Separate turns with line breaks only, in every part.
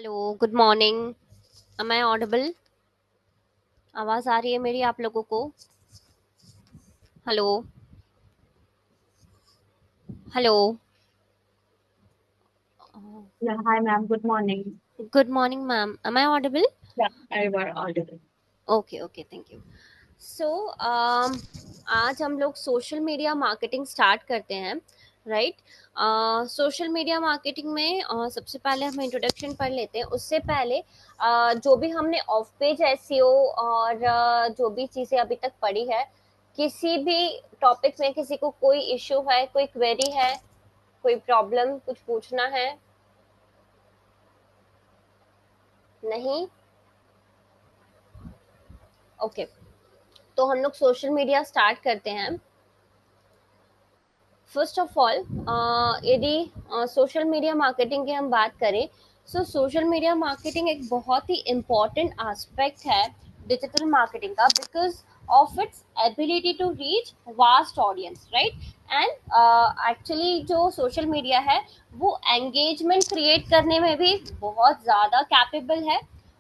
Hello, good morning. Am I audible? आवाज आ रही है मेरी आप लोगों को? Hello. Hello.
Yeah, hi ma'am. Good morning.
Good morning ma'am, am I audible?
Yeah, I were audible.
Okay okay, thank you. So आज हम लोग सोशल मीडिया मार्केटिंग स्टार्ट करते हैं, राइट? सोशल मीडिया मार्केटिंग में सबसे पहले हम इंट्रोडक्शन पढ़ लेते हैं। उससे पहले जो भी हमने ऑफ पेज एसईओ और जो भी चीज़ें अभी तक पढ़ी है, किसी भी टॉपिक में किसी को कोई इश्यू है, कोई क्वेरी है, कोई प्रॉब्लम, कुछ पूछना है? नहीं? ओके, तो हम लोग सोशल मीडिया स्टार्ट करते हैं। फर्स्ट ऑफ ऑल, यदि सोशल मीडिया मार्केटिंग की हम बात करें, सो सोशल मीडिया मार्केटिंग एक बहुत ही इम्पॉर्टेंट एस्पेक्ट है डिजिटल मार्केटिंग का, because of its ability to reach vast audience, right? And actually जो सोशल मीडिया है वो एंगेजमेंट क्रिएट करने में भी बहुत ज़्यादा कैपेबल है।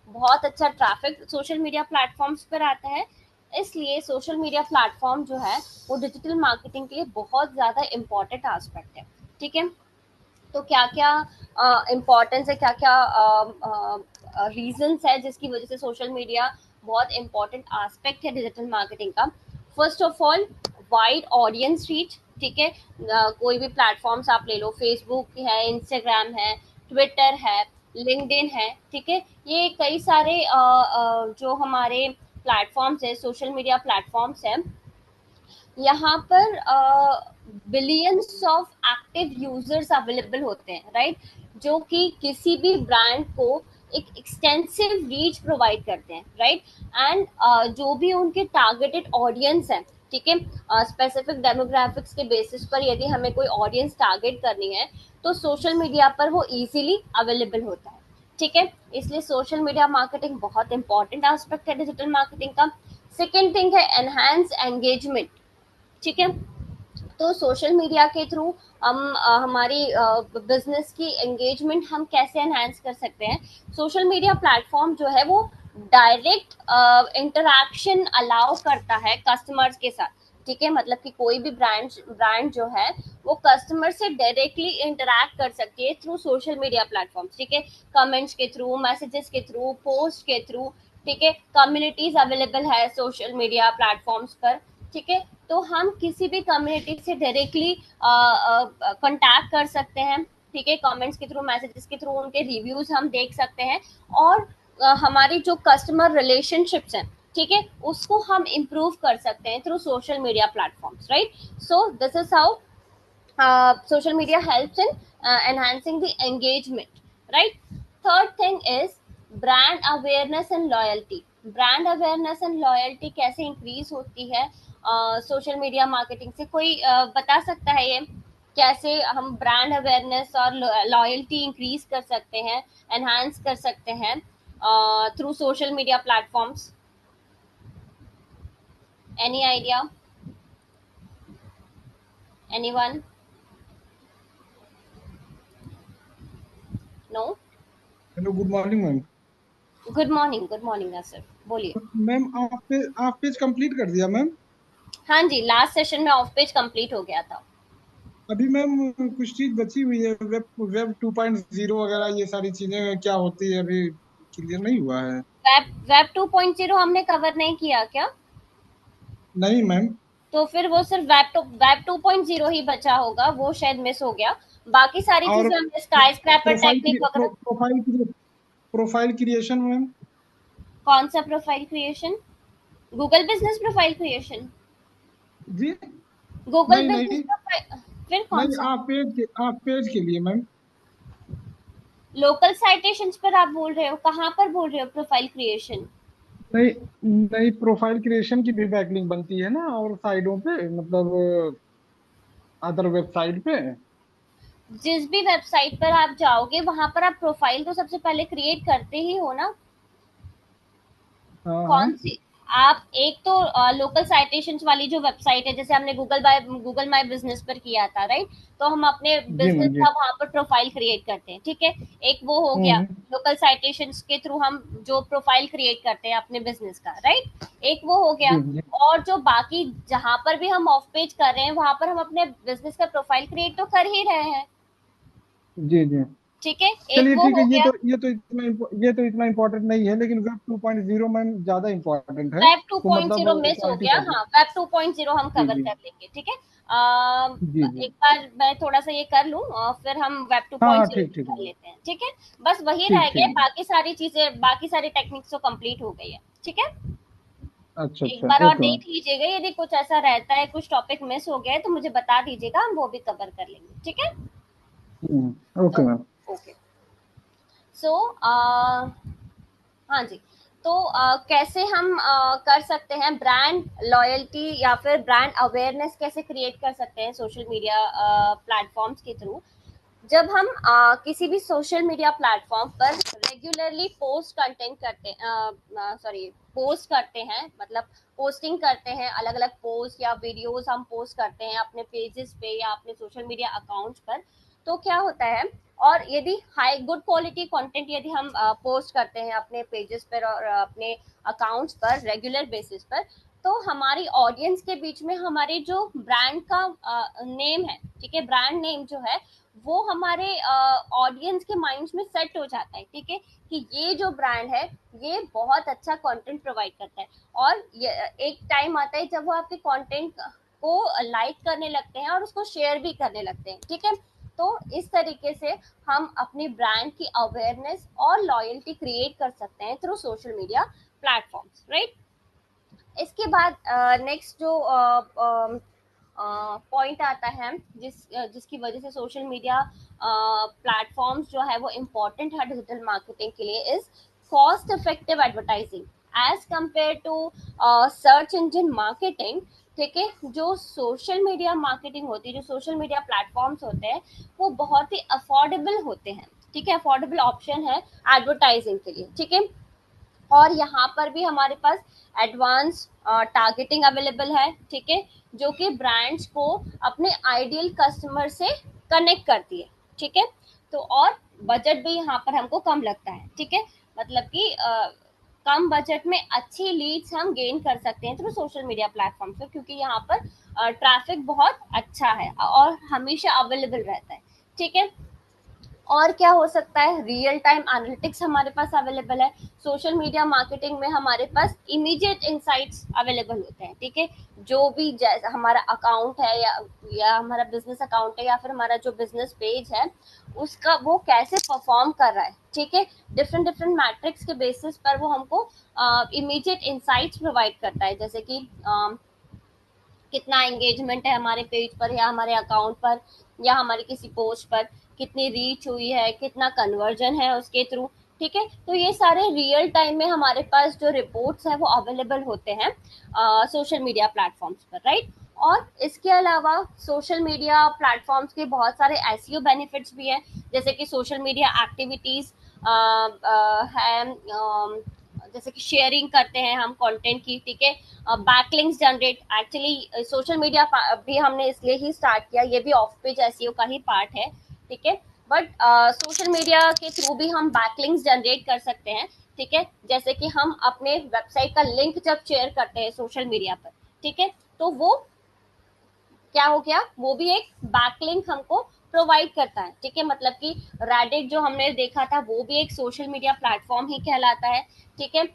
बहुत अच्छा ट्रैफिक सोशल मीडिया प्लेटफॉर्म्स पर आता है, इसलिए सोशल मीडिया प्लेटफॉर्म जो है वो डिजिटल मार्केटिंग के लिए बहुत ज़्यादा इम्पॉर्टेंट एस्पेक्ट है। ठीक है, तो क्या क्या इम्पोर्टेंस है, क्या क्या रीजंस है जिसकी वजह से सोशल मीडिया बहुत इम्पोर्टेंट एस्पेक्ट है डिजिटल मार्केटिंग का। First of all, wide audience reach. ठीक है, कोई भी प्लेटफॉर्म्स आप ले लो, फेसबुक है, इंस्टाग्राम है, ट्विटर है, लिंक्डइन है। ठीक है, ये कई सारे जो हमारे प्लेटफॉर्म्स है, सोशल मीडिया प्लेटफॉर्म्स है, यहाँ पर billions of active users available होते हैं, राइट? जो कि किसी भी ब्रांड को एक एक्सटेंसिव रीच प्रोवाइड करते हैं, राइट? एंड जो भी उनके टारगेटेड ऑडियंस है, ठीक है, स्पेसिफिक डेमोग्राफिक्स के बेसिस पर यदि हमें कोई ऑडियंस टारगेट करनी है तो सोशल मीडिया पर वो इजीली अवेलेबल होता है। ठीक है, इसलिए सोशल मीडिया मार्केटिंग बहुत इंपॉर्टेंट एस्पेक्ट है डिजिटल मार्केटिंग का। सेकेंड थिंग है एनहांस एंगेजमेंट। ठीक है, तो सोशल मीडिया के थ्रू हम हमारी बिजनेस की एंगेजमेंट हम कैसे एनहांस कर सकते हैं? सोशल मीडिया प्लेटफॉर्म जो है वो डायरेक्ट इंटरैक्शन अलाउ करता है कस्टमर्स के साथ। ठीक है, मतलब कि कोई भी ब्रांड जो है वो कस्टमर से डायरेक्टली इंटरैक्ट कर सकती है थ्रू सोशल मीडिया प्लेटफॉर्म। ठीक है, कमेंट्स के थ्रू, मैसेजेस के थ्रू, पोस्ट के थ्रू। ठीक है, कम्युनिटीज अवेलेबल है सोशल मीडिया प्लेटफॉर्म्स पर। ठीक है, तो हम किसी भी कम्युनिटी से डायरेक्टली कांटेक्ट कर सकते हैं। ठीक है, कमेंट्स के थ्रू, मैसेजेस के थ्रू उनके रिव्यूज हम देख सकते हैं, और हमारी जो कस्टमर रिलेशनशिप्स हैं, ठीक है, उसको हम इम्प्रूव कर सकते हैं through social media platforms, right? So this is how social media helps in enhancing the engagement, right? Third thing is brand awareness and loyalty. Brand awareness and loyalty कैसे increase होती है सोशल मीडिया मार्केटिंग से? कोई बता सकता है ये कैसे हम ब्रांड अवेयरनेस और लॉयल्टी इंक्रीज कर सकते हैं, एनहांस कर सकते हैं through social media platforms? Any idea? Anyone? No?
Hello, good morning ma'am.
Good morning, good morning sir, बोलिए।
मैम, आप पेज कंप्लीट कर दिया मैम?
हाँ जी, लास्ट सेशन में ऑफ पेज कंप्लीट हो गया था।
अभी मैम कुछ चीज बची हुई है, वेब 2.0 वगैरह, ये सारी चीजें क्या होती है अभी क्लियर नहीं हुआ है।
वेब 2.0 हमने कवर नहीं किया क्या?
नहीं मैम।
तो फिर वो सिर्फ वेब 2.0 ही बचा होगा, वो शायद मिस हो गया। बाकी सारी
और
चीजें हमने स्काई स्क्रैपर टेक्निक वगैरह।
Profile creation ma'am.
कौन सा profile creation? Google business profile creation?
जी।
गूगल
नहीं
बिजनेस
नहीं
प्रोफाइल? फिर कौन
नहीं,
सा?
आप पेज के लिए मैम।
लोकल साइटेशंस पर आप बोल रहे हो? कहाँ पर बोल रहे हो प्रोफाइल क्रिएशन?
नहीं नहीं, प्रोफाइल क्रिएशन की भी बैकलिंक बनती है ना, और साइडों पे मतलब अदर वेबसाइट पे।
जिस भी वेबसाइट पर आप जाओगे वहां पर आप प्रोफाइल तो सबसे पहले क्रिएट करते ही हो ना?
हाँ हाँ।
कौन सी? आप एक तो लोकल साइटेशंस वाली जो वेबसाइट है, जैसे हमने गूगल माई बिजनेस पर किया था, राइट, तो हम अपने
जी
बिजनेस
मैम जी।
का वहां पर प्रोफाइल क्रिएट करते हैं, ठीक है, एक वो हो गया।
हम्म।
लोकल साइटेशंस के थ्रू हम जो प्रोफाइल क्रिएट करते हैं अपने बिजनेस का, राइट, एक वो हो गया।
जी जी
और जो बाकी जहां पर भी हम ऑफ पेज कर रहे हैं वहां पर हम अपने बिजनेस का प्रोफाइल क्रिएट तो कर ही रहे हैं,
जी जी।
ठीक है, एक
चलिए
वो
ठीक है,
हो गया।
ये तो इतना इम्पोर्टेंट नहीं है, लेकिन वेब 2.0 मैम ज्यादा इम्पोर्टेंट है,
वेब
तो मतलब
2.0 मिस हो
क्वालिटी
गया,
कैसे?
हाँ, वेब 2.0 हम
जी
कवर
जी।
कर लेंगे, ठीक है।
जी जी।
एक बार मैं थोड़ा सा ये कर लूं और फिर हम वेब
हाँ हाँ
2.0
ठीक ठीक है
कर
मैम।
लेते हैं, ठीक है। बस वही रह
ठीक
गए,
ठीक है।
बाकी सारी चीजें, बाकी सारी टेक्निक्स तो कंप्लीट हो गई है, ठीक है।
अच्छा
एक
अच्छा,
बार और
ओके मैम।
देख लीजिएगा, यदि कुछ ऐसा रहता है, कुछ टॉपिक मिस हो गया है तो मुझे बता दीजिएगा, हम वो भी कवर कर लेंगे, ठीक है।
Okay ma'am.
ओके। सो हाँ जी। तो कैसे हम कर सकते हैं ब्रांड लॉयल्टी या फिर ब्रांड अवेयरनेस कैसे क्रिएट कर सकते हैं सोशल मीडिया प्लेटफॉर्म्स के थ्रू। जब हम किसी भी सोशल मीडिया प्लेटफॉर्म पर रेगुलरली पोस्ट करते हैं, मतलब पोस्टिंग करते हैं, अलग अलग पोस्ट या वीडियोस हम पोस्ट करते हैं अपने पेजेस पे या अपने सोशल मीडिया अकाउंट्स पर, तो क्या होता है, और यदि हाई गुड क्वालिटी कंटेंट यदि हम पोस्ट करते हैं अपने पेजेस पर और अपने अकाउंट्स पर रेगुलर बेसिस पर, तो हमारी ऑडियंस के बीच में हमारे जो ब्रांड का नेम है, ठीक है, ब्रांड नेम जो है वो हमारे ऑडियंस के माइंड्स में सेट हो जाता है, ठीक है, कि ये जो ब्रांड है ये बहुत अच्छा कंटेंट प्रोवाइड करता है। और ये एक टाइम आता है जब वो आपके कंटेंट को लाइक करने लगते हैं और उसको शेयर भी करने लगते हैं, ठीक है। तो इस तरीके से हम अपनी ब्रांड की अवेयरनेस और लॉयल्टी क्रिएट कर सकते हैं through social media platforms, right. इसके बाद नेक्स्ट जो पॉइंट आता है जिसकी वजह से सोशल मीडिया प्लेटफॉर्म्स जो है वो इम्पोर्टेंट है डिजिटल मार्केटिंग के लिए, is cost effective advertising as compare to search engine marketing, ठीक है। जो सोशल मीडिया मार्केटिंग होती है, जो सोशल मीडिया प्लेटफॉर्म्स होते हैं, वो बहुत ही अफोर्डेबल होते हैं, ठीक है, अफोर्डेबल ऑप्शन है एडवर्टाइजिंग के लिए, ठीक है। और यहाँ पर भी हमारे पास एडवांस टारगेटिंग अवेलेबल है, ठीक है, जो कि ब्रांड्स को अपने आइडियल कस्टमर से कनेक्ट करती है, ठीक है। तो और बजट भी यहाँ पर हमको कम लगता है, ठीक है, मतलब कि कम बजट में अच्छी लीड्स हम गेन कर सकते हैं थ्रू सोशल मीडिया प्लेटफॉर्म से, क्योंकि यहाँ पर ट्रैफिक बहुत अच्छा है और हमेशा अवेलेबल रहता है, ठीक है। और क्या हो सकता है, रियल टाइम एनालिटिक्स हमारे पास अवेलेबल है। सोशल मीडिया मार्केटिंग में हमारे पास इमीडिएट इंसाइट्स अवेलेबल होते हैं, ठीक है। जो भी जैसा हमारा अकाउंट है या हमारा बिजनेस अकाउंट है या फिर हमारा जो बिजनेस पेज है उसका वो कैसे परफॉर्म कर रहा है, ठीक है, डिफरेंट डिफरेंट मैट्रिक्स के बेसिस पर वो हमको इमीडिएट इंसाइट्स प्रोवाइड करता है, जैसे कि कितना एंगेजमेंट है हमारे पेज पर या हमारे अकाउंट पर या हमारी किसी पोस्ट पर, कितनी रीच हुई है, कितना कन्वर्जन है उसके थ्रू, ठीक है। तो ये सारे रियल टाइम में हमारे पास जो रिपोर्ट्स है वो अवेलेबल होते हैं सोशल मीडिया प्लेटफॉर्म्स पर, राइट। और इसके अलावा सोशल मीडिया प्लेटफॉर्म्स के बहुत सारे एसईओ बेनिफिट्स भी हैं, जैसे कि सोशल मीडिया एक्टिविटीज है, जैसे कि शेयरिंग करते हैं हम कंटेंट की, ठीक है, backlinks generate, actually social media भी हमने इसलिए ही स्टार्ट किया, ये भी ऑफ पेज एसईओ का ही पार्ट है, ठीक है। बट सोशल मीडिया के थ्रू भी हम बैकलिंक्स जनरेट कर सकते हैं, ठीक है, जैसे कि हम अपने वेबसाइट का लिंक जब शेयर करते हैं सोशल मीडिया पर, ठीक है, तो वो क्या हो गया, वो भी एक बैकलिंक हमको प्रोवाइड करता है, ठीक है। मतलब कि रेडिट जो हमने देखा था वो भी एक सोशल मीडिया प्लेटफॉर्म ही कहलाता है, ठीक है।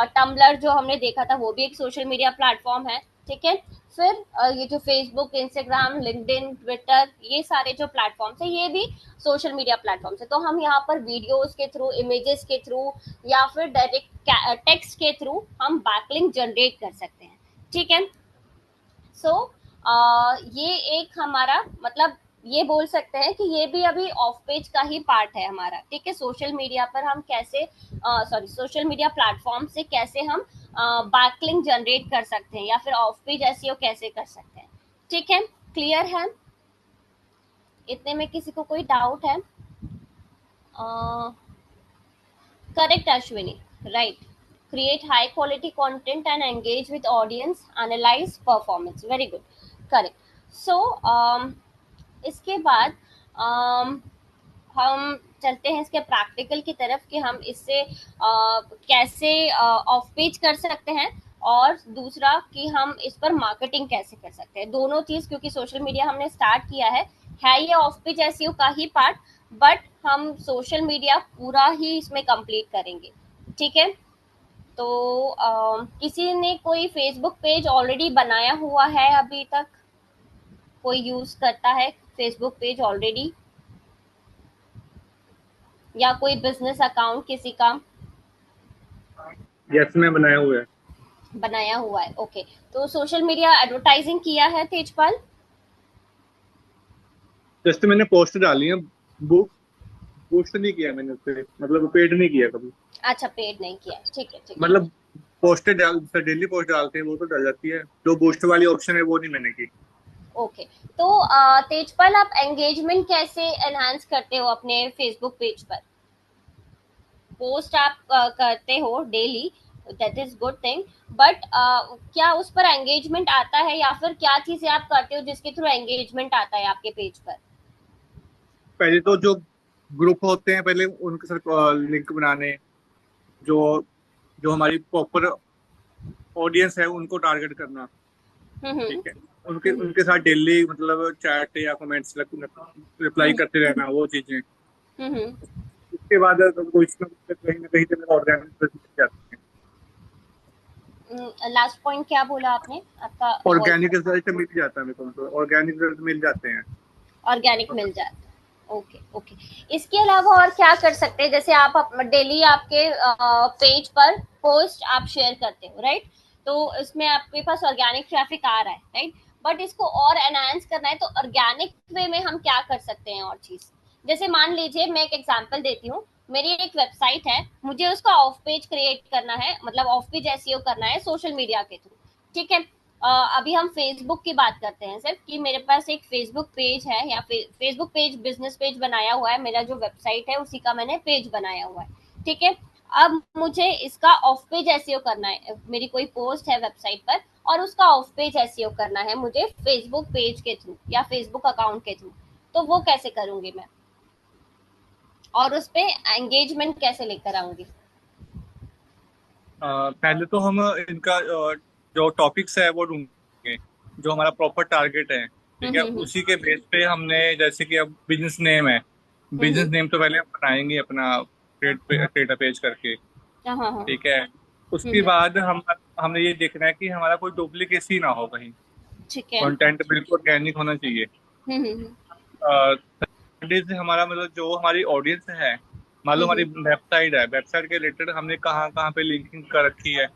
टम्बलर जो हमने देखा था वो भी एक सोशल मीडिया प्लेटफॉर्म है, ठीक है। फिर ये जो फेसबुक, इंस्टाग्राम, लिंक्डइन, ट्विटर, ये सारे जो प्लेटफॉर्म्स है ये भी सोशल मीडिया प्लेटफॉर्म्स है। तो हम यहाँ पर वीडियोस के थ्रू, इमेजेस के थ्रू या फिर डायरेक्ट टेक्स्ट के थ्रू हम बैकलिंक जनरेट कर सकते हैं, ठीक है। सो ये एक हमारा मतलब ये बोल सकते हैं कि ये भी अभी ऑफ पेज का ही पार्ट है हमारा, ठीक है। सोशल मीडिया पर हम कैसे सोशल मीडिया प्लेटफॉर्म से कैसे हम बैकलिंक जनरेट कर सकते हैं या फिर ऑफ पेज एसईओ कैसे कर सकते हैं, ठीक है। क्लियर है, इतने में किसी को कोई डाउट है? Correct Ashwini, right, create high quality content and engage with audience, analyze performance. Very good, correct. So इसके बाद हम चलते हैं इसके प्रैक्टिकल की तरफ कि हम इससे कैसे ऑफ पेज कर सकते हैं, और दूसरा कि हम इस पर मार्केटिंग कैसे कर सकते हैं। दोनों चीज, क्योंकि सोशल मीडिया हमने स्टार्ट किया है ये ऑफ पेज एसईओ का ही पार्ट, बट हम सोशल मीडिया पूरा ही इसमें कंप्लीट करेंगे, ठीक है। तो किसी ने कोई फेसबुक पेज ऑलरेडी बनाया हुआ है अभी तक? कोई यूज करता है फेसबुक पेज ऑलरेडी, या कोई बिजनेस अकाउंट किसी का
यस मैं बनाया हुआ है।
ओके, तो सोशल मीडिया एडवर्टाइजिंग किया है तेजपाल?
जस्ट मैंने पोस्ट डाली है, बुक पोस्ट नहीं किया मैंने उससे, मतलब पेड नहीं किया कभी।
अच्छा, पेड नहीं किया, ठीक है ठीक है।
मतलब पोस्ट डेली पोस्ट डालते हैं वो तो डल जाती है, जो बूस्ट वाली ऑप्शन है वो नहीं मैंने की।
ओके, तो तेजपाल आप एंगेजमेंट कैसे एनहांस करते हो अपने फेसबुक पेज पर? पोस्ट आप करते हो daily, that is good thing, but क्या उस पर एंगेजमेंट आता है, या फिर क्या चीजें आप करते हो जिसके थ्रू एंगेजमेंट आता है आपके पेज पर?
पहले तो जो ग्रुप होते हैं पहले उनके साथ लिंक बनाने, जो जो हमारी प्रॉपर ऑडियंस है उनको टारगेट करना, ठीक है। उनके साथ डेली मतलब चैट या कमेंट्स रिप्लाई करते रहना, वो चीजें। उसके बाद तो कहीं ना कहीं से ऑर्गेनिक जाते हैं।
लास्ट पॉइंट क्या बोला आपने? आपका
ऑर्गेनिक रिजल्ट मिल जाता है मेरे को, ऑर्गेनिक रिजल्ट मिल जाते हैं।
ऑर्गेनिक मिल जाता है, ओके ओके। इसके अलावा और क्या कर सकते हैं? जैसे आप डेली आपके पेज पर पोस्ट आप शेयर करते हो, राइट? तो इसमें आपके पास ऑर्गेनिक ट्रैफिक आ रहा है, राइट? बट इसको और एनहांस करना है, तो ऑर्गेनिक वे में हम क्या कर सकते हैं और चीज? जैसे मान लीजिए, मैं एक एग्जांपल देती हूँ, मेरी एक वेबसाइट है, मुझे उसका ऑफ पेज क्रिएट करना है, मतलब ऑफ पेज एसईओ करना है सोशल मीडिया के थ्रू, ठीक है। अभी हम फेसबुक की बात करते हैं सिर्फ, कि मेरे पास एक फेसबुक पेज है, या फेसबुक पेज बिजनेस पेज बनाया हुआ है, मेरा जो वेबसाइट है उसी का मैंने पेज बनाया हुआ है, ठीक है। अब मुझे इसका ऑफ पेज एसईओ करना है, मेरी कोई पोस्ट है वेबसाइट पर और उसका ऑफ पेज एसईओ करना है मुझे फेसबुक पेज के थ्रू या फेसबुक अकाउंट के थ्रू, तो वो कैसे करूंगी मैं, और उस पे एंगेजमेंट कैसे लेकर आऊंगी?
पहले तो हम इनका जो टॉपिक्स है वो ढूंढेंगे, जो हमारा प्रॉपर टारगेट है, ठीक है। उसी के बेस पे हमने, जैसे कि अब बिजनेस नेम है, बिजनेस नेम तो पहले हम बनाएंगे अपना क्रिएट पेज करके, ठीक है। उसके बाद हमने ये देखना है कि हमारा कोई डुप्लीकेसी ना हो कहीं,
ठीक है।
कंटेंट बिल्कुल ऑर्गेनिक होना चाहिए। हमारा मतलब जो हमारी ऑडियंस है, मान लो हमारी वेबसाइट है, वेबसाइट के रिलेटेड हमने कहाँ कहाँ पे लिंकिंग कर रखी है,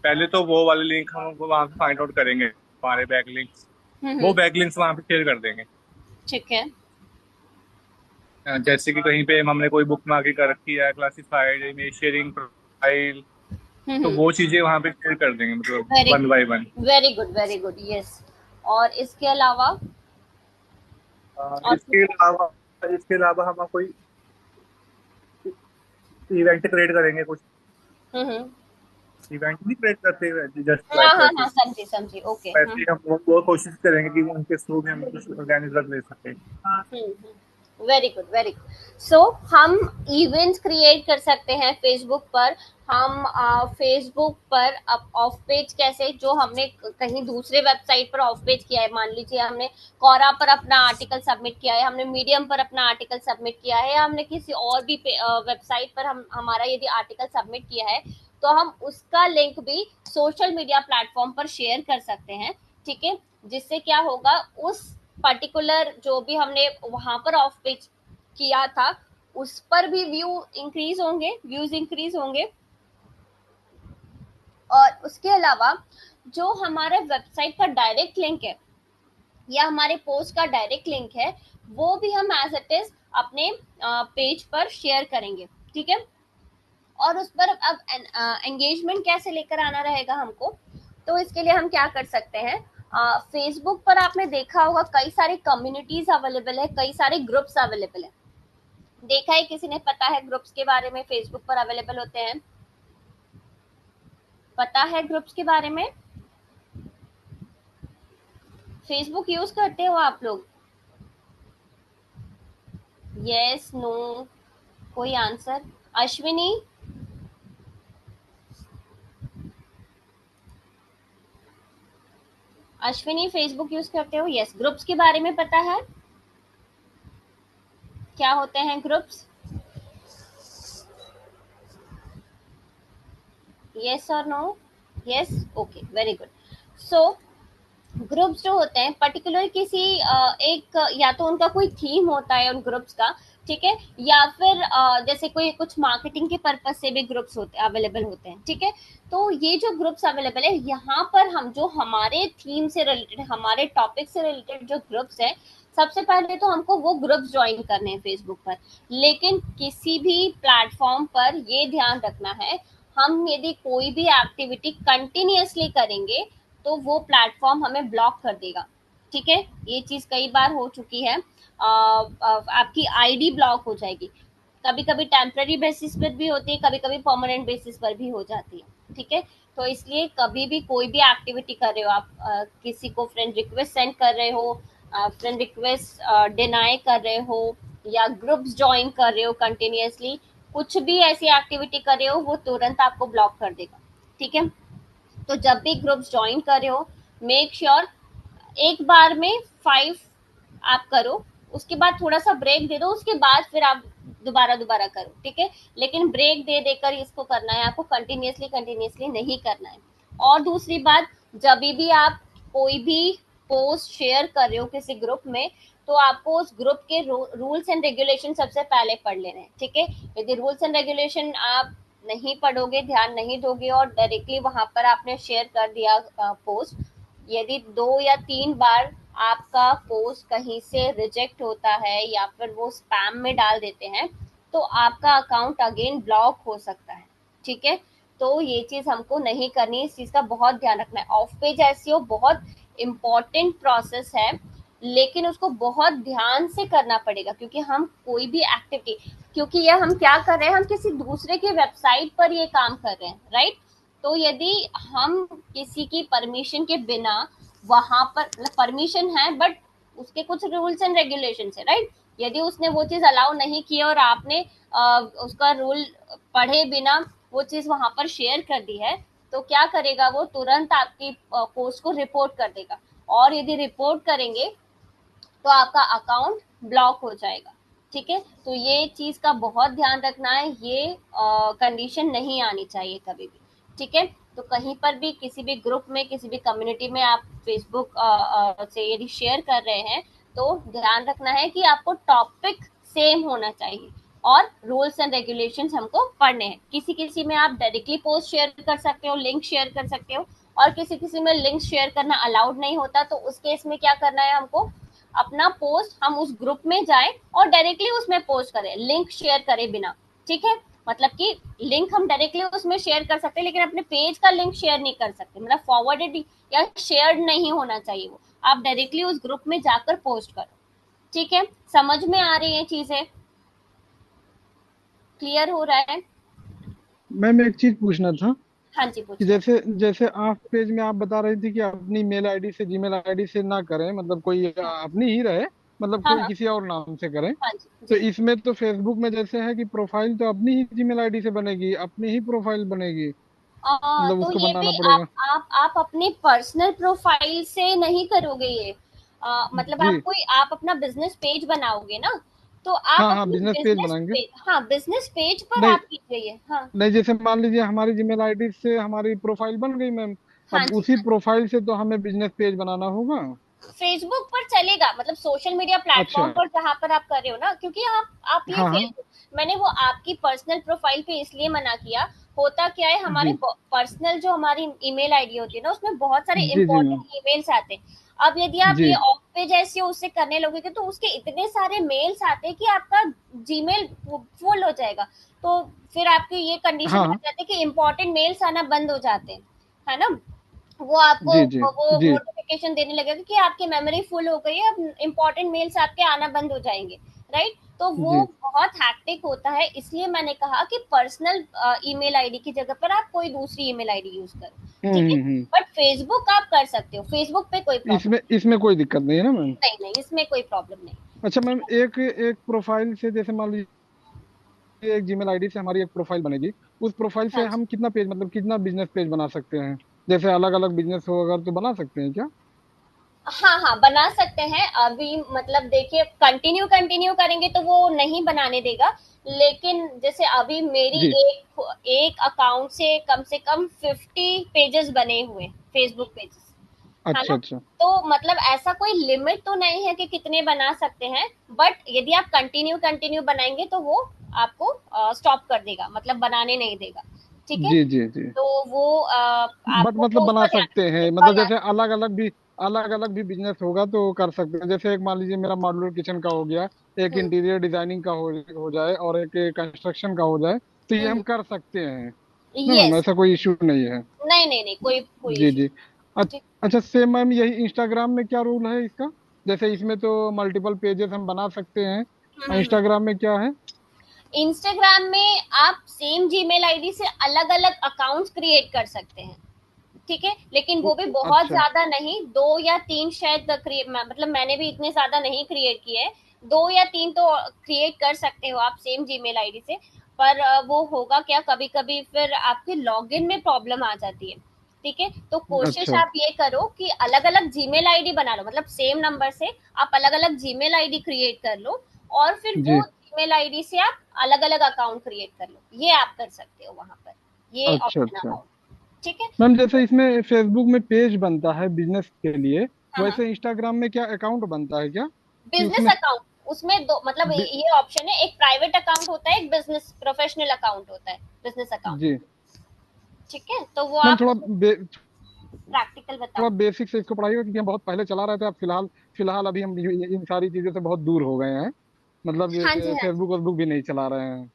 पहले तो वो वाले लिंक हम वहां पे फाइंड आउट करेंगे, हमारे बैक लिंक्स, वो बैक लिंक्स वहां पे शेयर कर देंगे,
ठीक है।
जैसे कि कहीं पे हमने कोई बुक मार्किंग कर रखी है, क्लासिफाइड, इमेज शेयरिंग प्रोफाइल, तो वो चीजें वहां पे शेयर कर देंगे, मतलब one by one.
Very good, yes. और इसके अलावा
इसके अलावा हम कोई इवेंट क्रिएट करेंगे, कुछ इवेंट नहीं क्रिएट करते जस्ट लाइक
समझी, ओके।
वैसे हम वो कोशिश करेंगे कि उनके थ्रू भी हम कुछ ऑर्गेनिक ले सकें।
Very good. सो हम इवेंट्स क्रिएट कर सकते हैं फेसबुक पर। हम फेसबुक पर ऑफ पेज कैसे, जो हमने कहीं दूसरे वेबसाइट पर ऑफ पेज किया है, मान लीजिए हमने कोरा पर अपना आर्टिकल सबमिट किया है, हमने मीडियम पर अपना आर्टिकल सबमिट किया है, या हमने किसी और भी वेबसाइट पर हमारा यदि आर्टिकल सबमिट किया है, तो हम उसका लिंक भी सोशल मीडिया प्लेटफॉर्म पर शेयर कर सकते हैं, ठीक है। जिससे क्या होगा, उस पर्टिकुलर जो भी हमने वहां पर ऑफ पेज किया था उस पर भी व्यूज इंक्रीज होंगे। और उसके अलावा जो हमारे वेबसाइट का डायरेक्ट लिंक है या हमारे पोस्ट का डायरेक्ट लिंक है, वो भी हम एज इट इज अपने पेज पर शेयर करेंगे, ठीक है। और उस पर अब एंगेजमेंट कैसे लेकर आना रहेगा हमको, तो इसके लिए हम क्या कर सकते हैं, फेसबुक पर आपने देखा होगा कई सारी कम्युनिटीज अवेलेबल है, कई सारे ग्रुप्स अवेलेबल है। देखा है किसी ने? पता है ग्रुप्स के बारे में फेसबुक पर अवेलेबल होते हैं? पता है ग्रुप्स के बारे में? फेसबुक यूज करते हो आप लोग? यस, नो, कोई answer? Ashwini, Ashwini Facebook use करते हो? यस। ग्रुप्स के बारे में पता है, क्या होते हैं ग्रुप्स? यस और no? Yes, okay, very good. So groups जो होते हैं पर्टिकुलर किसी एक, या तो उनका कोई थीम होता है उन ग्रुप्स का, ठीक है, या फिर जैसे कोई कुछ मार्केटिंग के पर्पज से भी ग्रुप्स होते अवेलेबल होते हैं, ठीक है। तो ये जो ग्रुप्स अवेलेबल है, यहाँ पर हम जो हमारे थीम से रिलेटेड, हमारे टॉपिक से रिलेटेड जो ग्रुप्स है, सबसे पहले तो हमको वो ग्रुप्स ज्वाइन करने हैं फेसबुक पर। लेकिन किसी भी प्लेटफॉर्म पर ये ध्यान रखना है, हम यदि कोई भी एक्टिविटी कंटिन्यूअसली करेंगे तो वो प्लेटफॉर्म हमें ब्लॉक कर देगा, ठीक है। ये चीज कई बार हो चुकी है, आपकी आईडी ब्लॉक हो जाएगी। कभी कभी टेम्पररी बेसिस पर भी होती है, कभी कभी परमानेंट बेसिस पर भी हो जाती है, ठीक है। तो इसलिए कभी भी कोई भी एक्टिविटी कर रहे हो आप, किसी को फ्रेंड रिक्वेस्ट सेंड कर रहे हो, फ्रेंड रिक्वेस्ट डिनाई कर रहे हो, या ग्रुप्स ज्वाइन कर रहे हो कंटिन्यूअसली, कुछ भी ऐसी एक्टिविटी कर रहे हो, वो तुरंत आपको ब्लॉक कर देगा, ठीक है। तो जब भी ग्रुप्स ज्वाइन कर रहे हो, मेक श्योर एक बार में 5 आप करो, उसके बाद थोड़ा सा ब्रेक दे दो, उसके बाद फिर आप दोबारा दोबारा करो, ठीक है। लेकिन ब्रेक दे देकर इसको करना है आपको, कंटिन्यूअसली नहीं करना है। और दूसरी बात, जब भी आप कोई भी पोस्ट शेयर कर रहे हो किसी ग्रुप में, तो आपको उस ग्रुप के रूल्स एंड रेगुलेशन सबसे पहले पढ़ लेने हैं, ठीक है। यदि रूल्स एंड रेगुलेशन आप नहीं पढ़ोगे, ध्यान नहीं दोगे और डायरेक्टली वहां पर आपने शेयर कर दिया पोस्ट, यदि 2 या 3 बार आपका पोस्ट कहीं से रिजेक्ट होता है या फिर वो स्पैम में डाल देते हैं, तो आपका अकाउंट अगेन ब्लॉक हो सकता है, ठीक है। तो ये चीज हमको नहीं करनी, इस चीज का बहुत ध्यान रखना है। ऑफ पेज एसईओ बहुत इम्पोर्टेंट प्रोसेस है, लेकिन उसको बहुत ध्यान से करना पड़ेगा, क्योंकि हम कोई भी एक्टिविटी, क्योंकि ये हम क्या कर रहे हैं, हम किसी दूसरे के वेबसाइट पर ये काम कर रहे हैं, राइट। तो यदि हम किसी की परमिशन के बिना वहां पर, परमिशन है बट उसके कुछ रूल्स एंड रेगुलेशन है, राइट। यदि उसने वो चीज अलाउ नहीं की और आपने उसका रूल पढ़े बिना वो चीज वहां पर शेयर कर दी है, तो क्या करेगा वो, तुरंत आपकी पोस्ट को रिपोर्ट कर देगा। और यदि रिपोर्ट करेंगे तो आपका अकाउंट ब्लॉक हो जाएगा, ठीक है। तो ये चीज का बहुत ध्यान रखना है, ये कंडीशन नहीं आनी चाहिए कभी भी, ठीक है। तो कहीं पर भी किसी भी ग्रुप में, किसी भी कम्युनिटी में आप फेसबुक से यदि शेयर कर रहे हैं, तो ध्यान रखना है कि आपको टॉपिक सेम होना चाहिए और रूल्स एंड रेगुलेशंस हमको पढ़ने हैं। किसी किसी में आप डायरेक्टली पोस्ट शेयर कर सकते हो, लिंक शेयर कर सकते हो, और किसी किसी में लिंक शेयर करना अलाउड नहीं होता। तो उस केस में क्या करना है हमको, अपना पोस्ट हम उस ग्रुप में जाए और डायरेक्टली उसमें पोस्ट करें, लिंक शेयर करें बिना, ठीक है। मतलब कि लिंक हम डायरेक्टली उसमें शेयर कर सकते हैं, लेकिन अपने पेज का लिंक शेयर नहीं कर सकते, मतलब फॉरवर्डेड या शेयर्ड नहीं होना चाहिए वो, आप डायरेक्टली उस ग्रुप में जाकर पोस्ट करो, ठीक है। समझ में आ रही है चीजें, क्लियर हो रहा है?
मैम एक चीज पूछना था
हाँ जी,
कि
पूछिए।
जैसे जैसे आप पेज में आप बता रही थी कि अपनी मेल आईडी से, जीमेल आईडी से ना करें, मतलब कोई
हाँ
अपनी ही रहे, मतलब
हाँ
कोई
हाँ
किसी और नाम से करें।
हाँ जी
तो
जी।
इसमें तो फेसबुक में जैसे है कि प्रोफाइल तो अपनी ही जीमेल आईडी से बनेगी, अपनी ही प्रोफाइल बनेगी, मतलब
तो
उसको
ये
बनाना
भी
पड़ेगा।
आप अपने पर्सनल प्रोफाइल से नहीं करोगे ये, मतलब
जी।
आप अपना बिजनेस पेज बनाओगे ना, तो आप
हाँ हाँ,
अपने
बिजनेस पेज
बिजनेस
बनाएंगे।
पेज, हाँ बिजनेस पेज पर
नहीं
आप कीजिए ये, हाँ।
नहीं, जैसे मान लीजिए हमारी जीमेल आईडी से हमारी प्रोफाइल बन गई मैम,
हाँ
अब
जी,
उसी प्रोफाइल से तो हमें बिजनेस पेज बनाना होगा।
फेसबुक पर चलेगा, मतलब सोशल मीडिया
अच्छा।
प्लेटफॉर्म पर जहां पर आप कर रहे हो ना, क्योंकि आप ये
हाँ हाँ।
फेसबुक, मैंने वो आपकी पर्सनल प्रोफाइल पे इसलिए मना किया। होता क्या है, हमारे
जी
पर्सनल जो हमारी ईमेल आईडी होती है ना, उसमें बहुत सारे
जी जी मैम।
इंपॉर्टेंट ईमेल्स आते हैं। अब यदि आप
जी
ये ऑफ पेज ऐसे उससे करने लगोगे, तो उसके इतने सारे मेल्स आते हैं कि आपका जीमेल फुल हो जाएगा। तो फिर आपकी ये कंडीशन
हाँ
बन
हाँ।
जाती है कि इंपॉर्टेंट मेल्स आना बंद हो जाते हैं, है ना। वो आपको
जी जी
वो
जी।
नोटिफिकेशन देने लगेगा कि आपकी मेमोरी फुल हो गई है, अब इंपॉर्टेंट मेल्स आपके आना बंद हो जाएंगे, राइट। तो वो
जी
बहुत हैक्टिक होता है, इसलिए मैंने कहा कि पर्सनल ईमेल आईडी की जगह पर आप कोई दूसरी ईमेल आईडी यूज करो, ठीक है।
हम्म।
बट फेसबुक आप कर सकते हो, फेसबुक पे कोई प्रॉब्लम
इसमें कोई दिक्कत नहीं है ना मैम?
नहीं, नहीं इसमें कोई प्रॉब्लम नहीं।
अच्छा मैम, एक एक प्रोफाइल से जैसे मान लीजिए एक जीमेल आईडी से हमारी एक प्रोफाइल बनेगी, उस प्रोफाइल से
हाँ जी,
हम कितना पेज, मतलब कितना बिजनेस पेज बना सकते हैं? जैसे अलग अलग बिजनेस हो अगर तो बना सकते हैं क्या?
हाँ हाँ बना सकते हैं। अभी मतलब देखिए कंटिन्यू कंटिन्यू करेंगे तो वो नहीं बनाने देगा, लेकिन जैसे अभी मेरी
जी।
एक एक अकाउंट से कम 50 पेजेस बने हुए, फेसबुक पेजेस, है
अच्छा
ना।
अच्छा।
तो मतलब ऐसा कोई लिमिट तो नहीं है कि कितने बना सकते हैं, बट यदि आप कंटिन्यू कंटिन्यू बनाएंगे तो वो आपको स्टॉप कर देगा, मतलब बनाने नहीं देगा, ठीक है।
जी जी जी।
तो वो
बट
आपको
मतलब
वो
बना
ऊपर ध्यान
सकते
रखना है,
हैं, मतलब
बना।
जैसे अलग अलग भी बिजनेस होगा तो कर सकते हैं। जैसे एक मान लीजिए मेरा मॉड्यूलर किचन का हो गया, एक इंटीरियर डिजाइनिंग का हो जाए और एक कंस्ट्रक्शन का हो जाए, तो ये हम कर सकते हैं ना मैम?
यस,
ऐसा कोई इश्यू नहीं है?
नहीं नहीं नहीं कोई कोई
जी
इशू
जी।
ठीक।
अच्छा सेम मैम, यही इंस्टाग्राम में क्या रूल है इसका? जैसे इसमें तो मल्टीपल पेजेस हम बना सकते हैं,
हम्म।
इंस्टाग्राम में क्या है?
इंस्टाग्राम में आप सेम जीमेल आईडी से अलग अलग अकाउंट्स क्रिएट कर सकते हैं, ठीक है, लेकिन वो भी बहुत
अच्छा।
ज्यादा नहीं, 2 या 3 शायद क्रिएट, मतलब मैंने भी इतने ज्यादा नहीं क्रिएट किए हैं। 2 या 3 तो क्रिएट कर सकते हो आप सेम जीमेल आईडी से, पर वो होगा क्या, कभी कभी फिर आपके लॉगिन में प्रॉब्लम आ जाती है, ठीक है। तो कोशिश
अच्छा।
आप ये करो कि अलग अलग जीमेल आईडी बना लो, मतलब सेम नंबर से आप अलग अलग जीमेल आईडी क्रिएट कर लो, और फिर वो
जी।
जीमेल आईडी से आप अलग अलग अकाउंट क्रिएट कर लो, ये आप कर सकते हो वहां पर, ये
अच्छा
ऑप्शन
अच्छा।
अलाउ, ठीक है।
मैम जैसे इसमें फेसबुक में पेज बनता है बिजनेस के लिए,
हाँ हाँ
वैसे इंस्टाग्राम में क्या अकाउंट बनता है क्या कि
बिजनेस
उसमें?
अकाउंट, उसमें दो मतलब
बि-
ये ऑप्शन है, एक प्राइवेट अकाउंट होता है, एक बिजनेस प्रोफेशनल अकाउंट होता है, बिजनेस अकाउंट,
जी
ठीक है। तो वो
मैम,
आप प्रैक्टिकल
थोड़ा
बताऊं।
बेसिक से इसको पढ़ाइएगा, क्योंकि हम बहुत पहले चला रहे थे, अब फिलहाल फिलहाल अभी हम इन सारी चीज़ों से बहुत दूर हो गए हैं। मतलब
हाँ जी हाँ जी।
फेसबुक वेसबुक भी नहीं चला रहे हैं,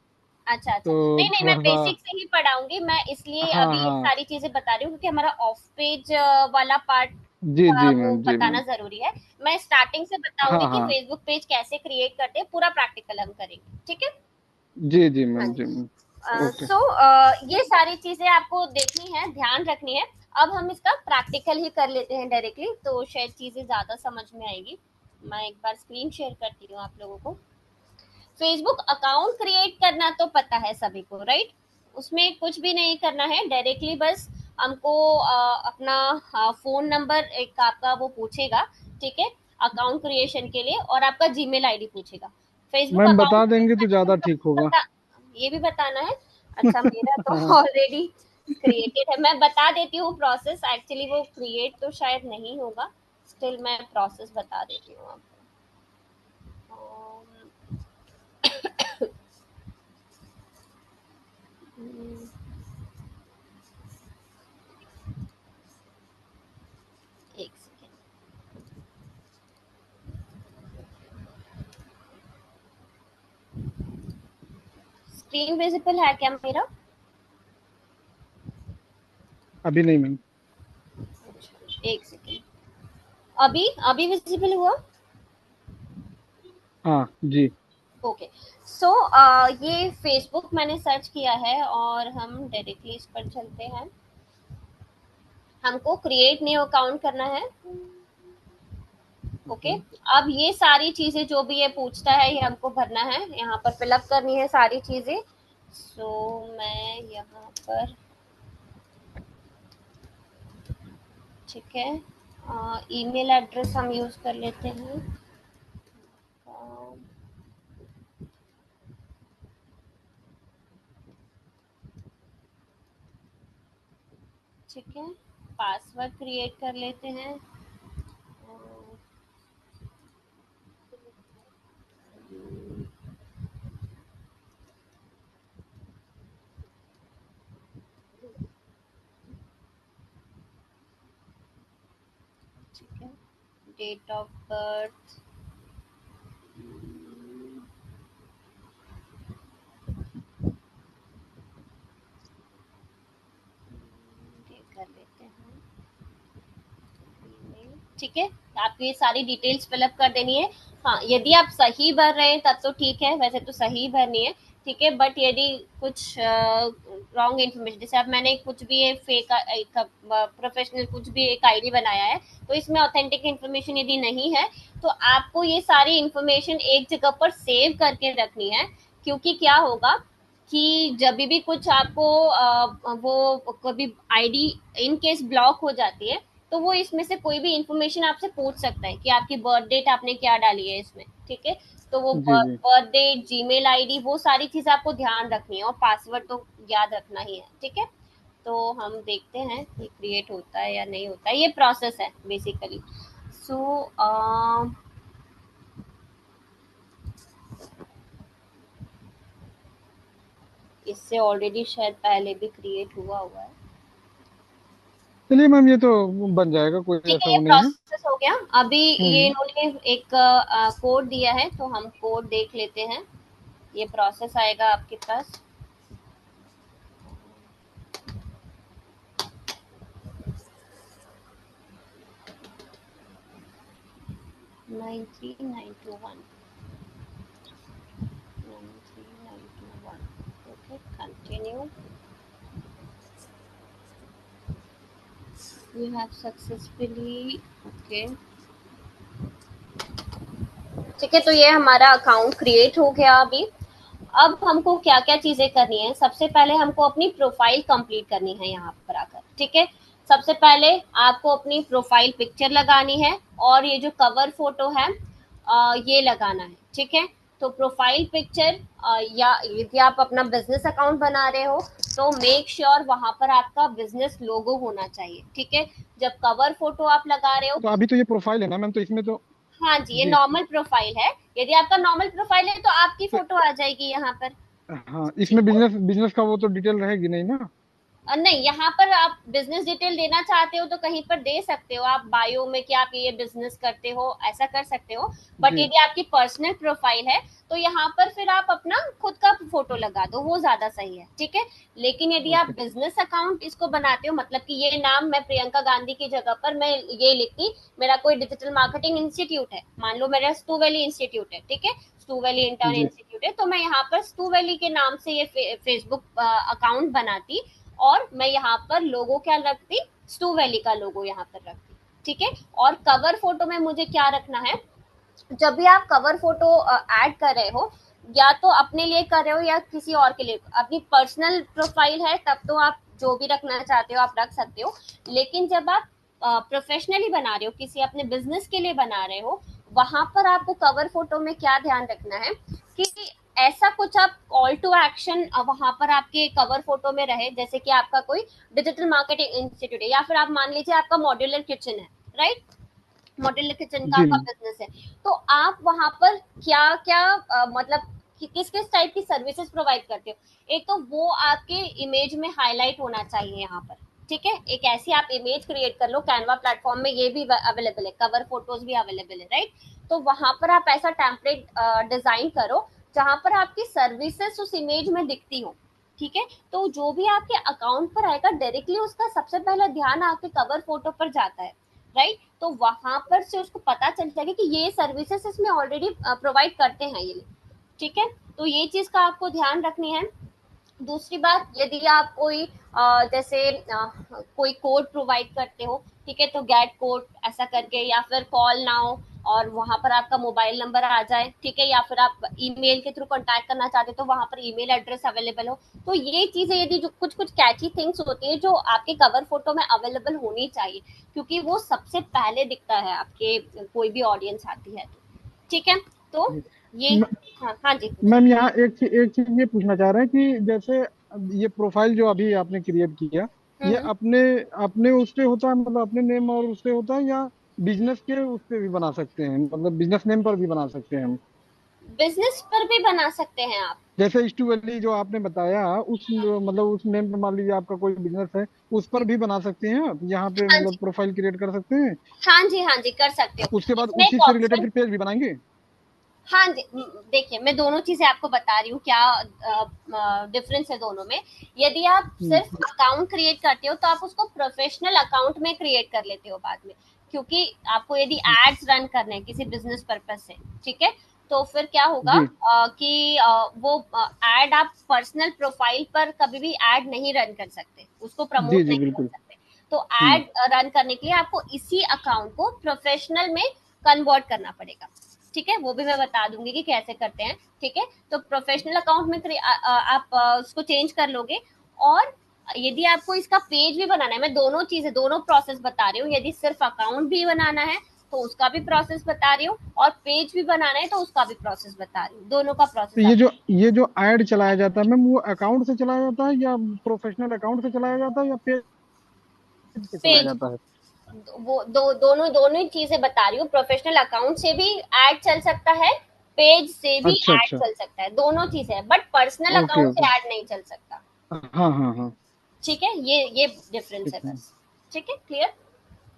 अच्छा अच्छा,
तो
नहीं नहीं मैं
थोड़ा सा।
बेसिक से ही पढ़ाऊंगी, मैं इसलिए
हाँ
अभी ये
हाँ।
सारी चीजें बता रही हूँ क्योंकि हमारा ऑफ पेज वाला पार्ट
जी
का
जी
वो
मैम, जी
बताना
मैम।
जरूरी है। मैं स्टार्टिंग से बताऊंगी
हाँ
कि
हाँ।
फेसबुक पेज कैसे क्रिएट करते हैं, पूरा प्रैक्टिकल हम करेंगे, ठीक है।
जी जी
हाँ
मैम,
जी।
जी मैम। ओके।
सो ये सारी चीजें आपको देखनी है, ध्यान रखनी है। अब हम इसका प्रैक्टिकल ही कर लेते हैं डायरेक्टली, तो शायद चीजें ज्यादा समझ में आएगी। मैं एक बार स्क्रीन शेयर करती हूँ आप लोगों को। फेसबुक अकाउंट क्रिएट करना तो पता है सभी को, राइट। उसमें कुछ भी नहीं करना है, डायरेक्टली बस हमको अपना फोन नंबर एक आपका वो पूछेगा, ठीक है, अकाउंट क्रिएशन के लिए, और आपका जीमेल आईडी पूछेगा। फेसबुक
मैम
अकाउंट
बता
क्रिएट
देंगे तो
करने
ज़्यादा
में
ठीक होगा।
ये भी बताना है। अच्छा मेरा तो
हाँ।
ऑलरेडी क्रिएटेड है, मैं बता देती हूँ प्रोसेस, एक्चुअली वो क्रिएट तो शायद नहीं होगा, स्टिल मैं प्रोसेस बता देती हूँ आपको। एक सेकेंड। स्क्रीन विजिबल है क्या मेरा?
अभी नहीं मैम।
एक सेकेंड। अभी अभी विजिबल हुआ?
हाँ जी।
ओके। सो ये फेसबुक मैंने सर्च किया है और हम डायरेक्टली इस पर चलते हैं। हमको क्रिएट न्यू अकाउंट करना है, ओके। अब ये सारी चीजें जो भी ये पूछता है ये हमको भरना है, यहाँ पर फिलअप करनी है सारी चीजें। सो मैं यहाँ पर, ठीक है, ईमेल एड्रेस हम यूज कर लेते हैं। ठीक है, पासवर्ड क्रिएट कर लेते हैं। ठीक है, डेट ऑफ बर्थ, ये कर लेते हैं, ठीक है। आपको ये सारी डिटेल्स फिलअप कर देनी है। हाँ, यदि आप सही भर रहे हैं तब तो ठीक है, वैसे तो सही भरनी है, ठीक है। बट यदि कुछ रॉन्ग इन्फॉर्मेशन, जैसे अब मैंने कुछ भी एक फेक एक प्रोफेशनल कुछ भी एक आईडी बनाया है, तो इसमें ऑथेंटिक इन्फॉर्मेशन यदि नहीं है, तो आपको ये सारी इन्फॉर्मेशन एक जगह पर सेव करके रखनी है। क्योंकि क्या होगा कि जब भी कुछ आपको वो कभी आईडी इन केस ब्लॉक हो जाती है, तो वो इसमें से कोई भी इंफॉर्मेशन आपसे पूछ सकता है कि आपकी बर्थ डेट आपने क्या डाली है इसमें, ठीक है। तो वो
जी जी।
बर्थ डेट, जीमेल आईडी, वो सारी चीजें आपको ध्यान रखनी है, और पासवर्ड तो याद रखना ही है, ठीक है। तो हम देखते हैं कि क्रिएट होता है या नहीं होता है, ये प्रोसेस है बेसिकली। सो इससे ऑलरेडी शायद पहले भी क्रिएट हुआ हुआ है।
चलिए मैम, ये तो बन जाएगा, कोई
ठीक
ऐसा
है, ये
वो नहीं है।
प्रोसेस हो गया। अभी ये
हम्म।
इन्होंने एक कोड दिया है, तो हम कोड देख लेते हैं। ये प्रोसेस आएगा आपके पास। Nine three nine two one 93921। Okay, continue. You have successfully, okay, ठीक है। तो ये हमारा अकाउंट क्रिएट हो गया अभी। अब हमको क्या क्या चीजें करनी है, सबसे पहले हमको अपनी प्रोफाइल कंप्लीट करनी है यहाँ पर आकर, ठीक है। सबसे पहले आपको अपनी प्रोफाइल पिक्चर लगानी है, और ये जो कवर फोटो है ये लगाना है, ठीक है। तो प्रोफाइल पिक्चर, या यदि आप अपना बिजनेस अकाउंट बना रहे हो, तो मेक श्योर वहां पर आपका बिजनेस लोगो होना चाहिए, ठीक है। जब कवर फोटो आप लगा रहे हो,
तो अभी तो ये प्रोफाइल है ना मैम, तो इसमें तो।
हाँ जी, ये
जी।
नॉर्मल प्रोफाइल है। यदि आपका नॉर्मल प्रोफाइल है तो आपकी
तो
फोटो आ जाएगी यहाँ पर,
हाँ,
ठीक
इसमें
है।
बिजनेस बिजनेस का वो तो डिटेल रहेगी नहीं ना।
नहीं, यहाँ पर आप बिजनेस डिटेल देना चाहते हो तो कहीं पर दे सकते हो, आप बायो में कि आप ये बिजनेस करते हो, ऐसा कर सकते हो। बट
जी।
यदि आपकी पर्सनल प्रोफाइल है, तो यहाँ पर फिर आप अपना खुद का फोटो लगा दो, वो ज्यादा सही है, ठीक है। लेकिन यदि आप
ओके।
बिजनेस अकाउंट इसको बनाते हो, मतलब कि ये नाम मैं प्रियंका गांधी की जगह पर मैं ये लिखती, मेरा कोई डिजिटल मार्केटिंग इंस्टीट्यूट है, मान लो मेरा स्टू वैली इंस्टीट्यूट है, ठीक है, स्टू वैली इंटर्न
जी।
इंस्टीट्यूट है, तो मैं यहाँ पर स्टू वैली के नाम से ये फेसबुक अकाउंट बनाती, और मैं यहाँ पर लोगो क्या रखती, स्टू वैली का लोगो यहाँ पर रखती, ठीक है। और कवर फोटो में मुझे क्या रखना है, जब भी आप कवर फोटो ऐड कर रहे हो, या तो अपने लिए कर रहे हो या किसी और के लिए, अपनी पर्सनल प्रोफाइल है तब तो आप जो भी रखना चाहते हो आप रख सकते हो। लेकिन जब आप प्रोफेशनली बना रहे हो, किसी अपने बिजनेस के लिए बना रहे हो, वहां पर आपको कवर फोटो में क्या ध्यान रखना है कि ऐसा कुछ आप कॉल टू एक्शन वहां पर आपके कवर फोटो में रहे, जैसे कि आपका कोई डिजिटल मार्केटिंग इंस्टीट्यूट है, या फिर आप मान लीजिए आपका मॉड्यूलर किचन है, राइट, मॉड्यूलर किचन का
जी।
आपका बिजनेस है, तो आप वहां पर क्या क्या मतलब किस किस टाइप की सर्विसेज प्रोवाइड करते हो, एक तो वो आपके इमेज में हाईलाइट होना चाहिए यहाँ पर, ठीक है। एक ऐसी आप इमेज क्रिएट कर लो, कैनवा प्लेटफॉर्म में ये भी अवेलेबल है, कवर फोटोज भी अवेलेबल है, राइट। तो वहां पर आप ऐसा टेम्पलेट डिजाइन करो जहां पर आपकी सर्विसेज उस इमेज में दिखती हो, ठीक है। तो जो भी आपके अकाउंट पर आएगा डायरेक्टली उसका सबसे पहला ध्यान आपके कवर फोटो पर जाता है, राइट। तो वहां पर से उसको पता चल जाएगा कि ये सर्विसेज इसमें ऑलरेडी प्रोवाइड करते हैं ये, ठीक है। तो ये चीज का आपको ध्यान रखनी है। दूसरी बात, यदि आप कोई जैसे कोई कोड प्रोवाइड करते हो, ठीक है, तो गेट कोड ऐसा करके, या फिर कॉल नाउ, और वहां पर आपका मोबाइल नंबर आ जाए, ठीक है, या फिर आप ईमेल के थ्रू कांटेक्ट करना चाहते हो तो वहां पर ईमेल एड्रेस अवेलेबल हो। तो ये चीजें यदि जो कुछ कुछ कैची थिंग्स होती है जो आपके कवर फोटो में अवेलेबल होनी चाहिए, क्योंकि वो सबसे पहले दिखता है आपके कोई भी ऑडियंस आती है तो, ठीक है। तो ये,
म-
हाँ हाँ जी,
मैम, यहाँ एक चीज ये पूछना चाह रहे हैं कि जैसे अब ये प्रोफाइल जो अभी आपने क्रिएट किया, ये
हम्म।
अपने अपने उस पे होता है, मतलब अपने नेम और उस पे होता है, या बिजनेस के उस पे भी बना सकते हैं, मतलब बिजनेस नेम पर भी बना सकते हैं हम?
बिजनेस पर भी बना सकते हैं आप।
जैसे स्टू वैली जो आपने बताया, उस मतलब उस नेम पे मान लीजिए आपका कोई बिजनेस है, उस पर भी बना सकते हैं आप, यहाँ पे
हाँ
मतलब
जी,
प्रोफाइल क्रिएट कर सकते हैं।
हाँ जी, हाँ जी, कर सकते हो।
उसके बाद
इसमें
उसी
एक
से रिलेटेड
ऑप्शन,
फिर पेज भी बनाएंगे।
हाँ जी, देखिए मैं दोनों चीजें आपको बता रही हूँ क्या डिफरेंस है दोनों में। यदि आप सिर्फ
हम्म।
अकाउंट क्रिएट करते हो तो आप उसको प्रोफेशनल अकाउंट में क्रिएट कर लेते हो बाद में, क्योंकि आपको यदि एड्स रन करने हैं किसी बिजनेस पर्पज से, ठीक है, तो फिर क्या होगा
जी
कि वो एड आप पर्सनल प्रोफाइल पर कभी भी एड नहीं रन कर सकते, उसको
जी
प्रमोट
जी
नहीं कर
बिल्कुल।
सकते। तो एड रन करने के लिए आपको इसी अकाउंट को प्रोफेशनल में कन्वर्ट करना पड़ेगा, ठीक है, वो भी मैं बता दूंगी कि कैसे करते हैं, ठीक है। तो प्रोफेशनल अकाउंट में आप उसको चेंज कर लोगे, और यदि आपको इसका पेज भी बनाना है, मैं दोनों चीजें दोनों प्रोसेस बता रही हूँ, यदि सिर्फ अकाउंट भी बनाना है तो उसका भी प्रोसेस बता रही हूँ, और पेज भी बनाना है तो उसका भी प्रोसेस बता रही हूँ, दोनों का
तो
प्रोसेस आप
ये जो ऐड चलाया जाता है मैम, वो अकाउंट से चलाया जाता है या प्रोफेशनल अकाउंट से चलाया जाता है या पेज पे चलाया
पेज,
जाता है?
वो दोनों ही चीजें बता रही हूँ, प्रोफेशनल अकाउंट से भी ऐड चल सकता है, पेज से भी
अच्छा
ऐड
अच्छा।
चल सकता है, दोनों चीजें है, but personal
okay
account
okay.
से ऐड नहीं चल सकता,
हाँ हाँ हाँ।
ठीक है, ये डिफरेंस
ठीक
है
है।
बस, ठीक है, क्लियर।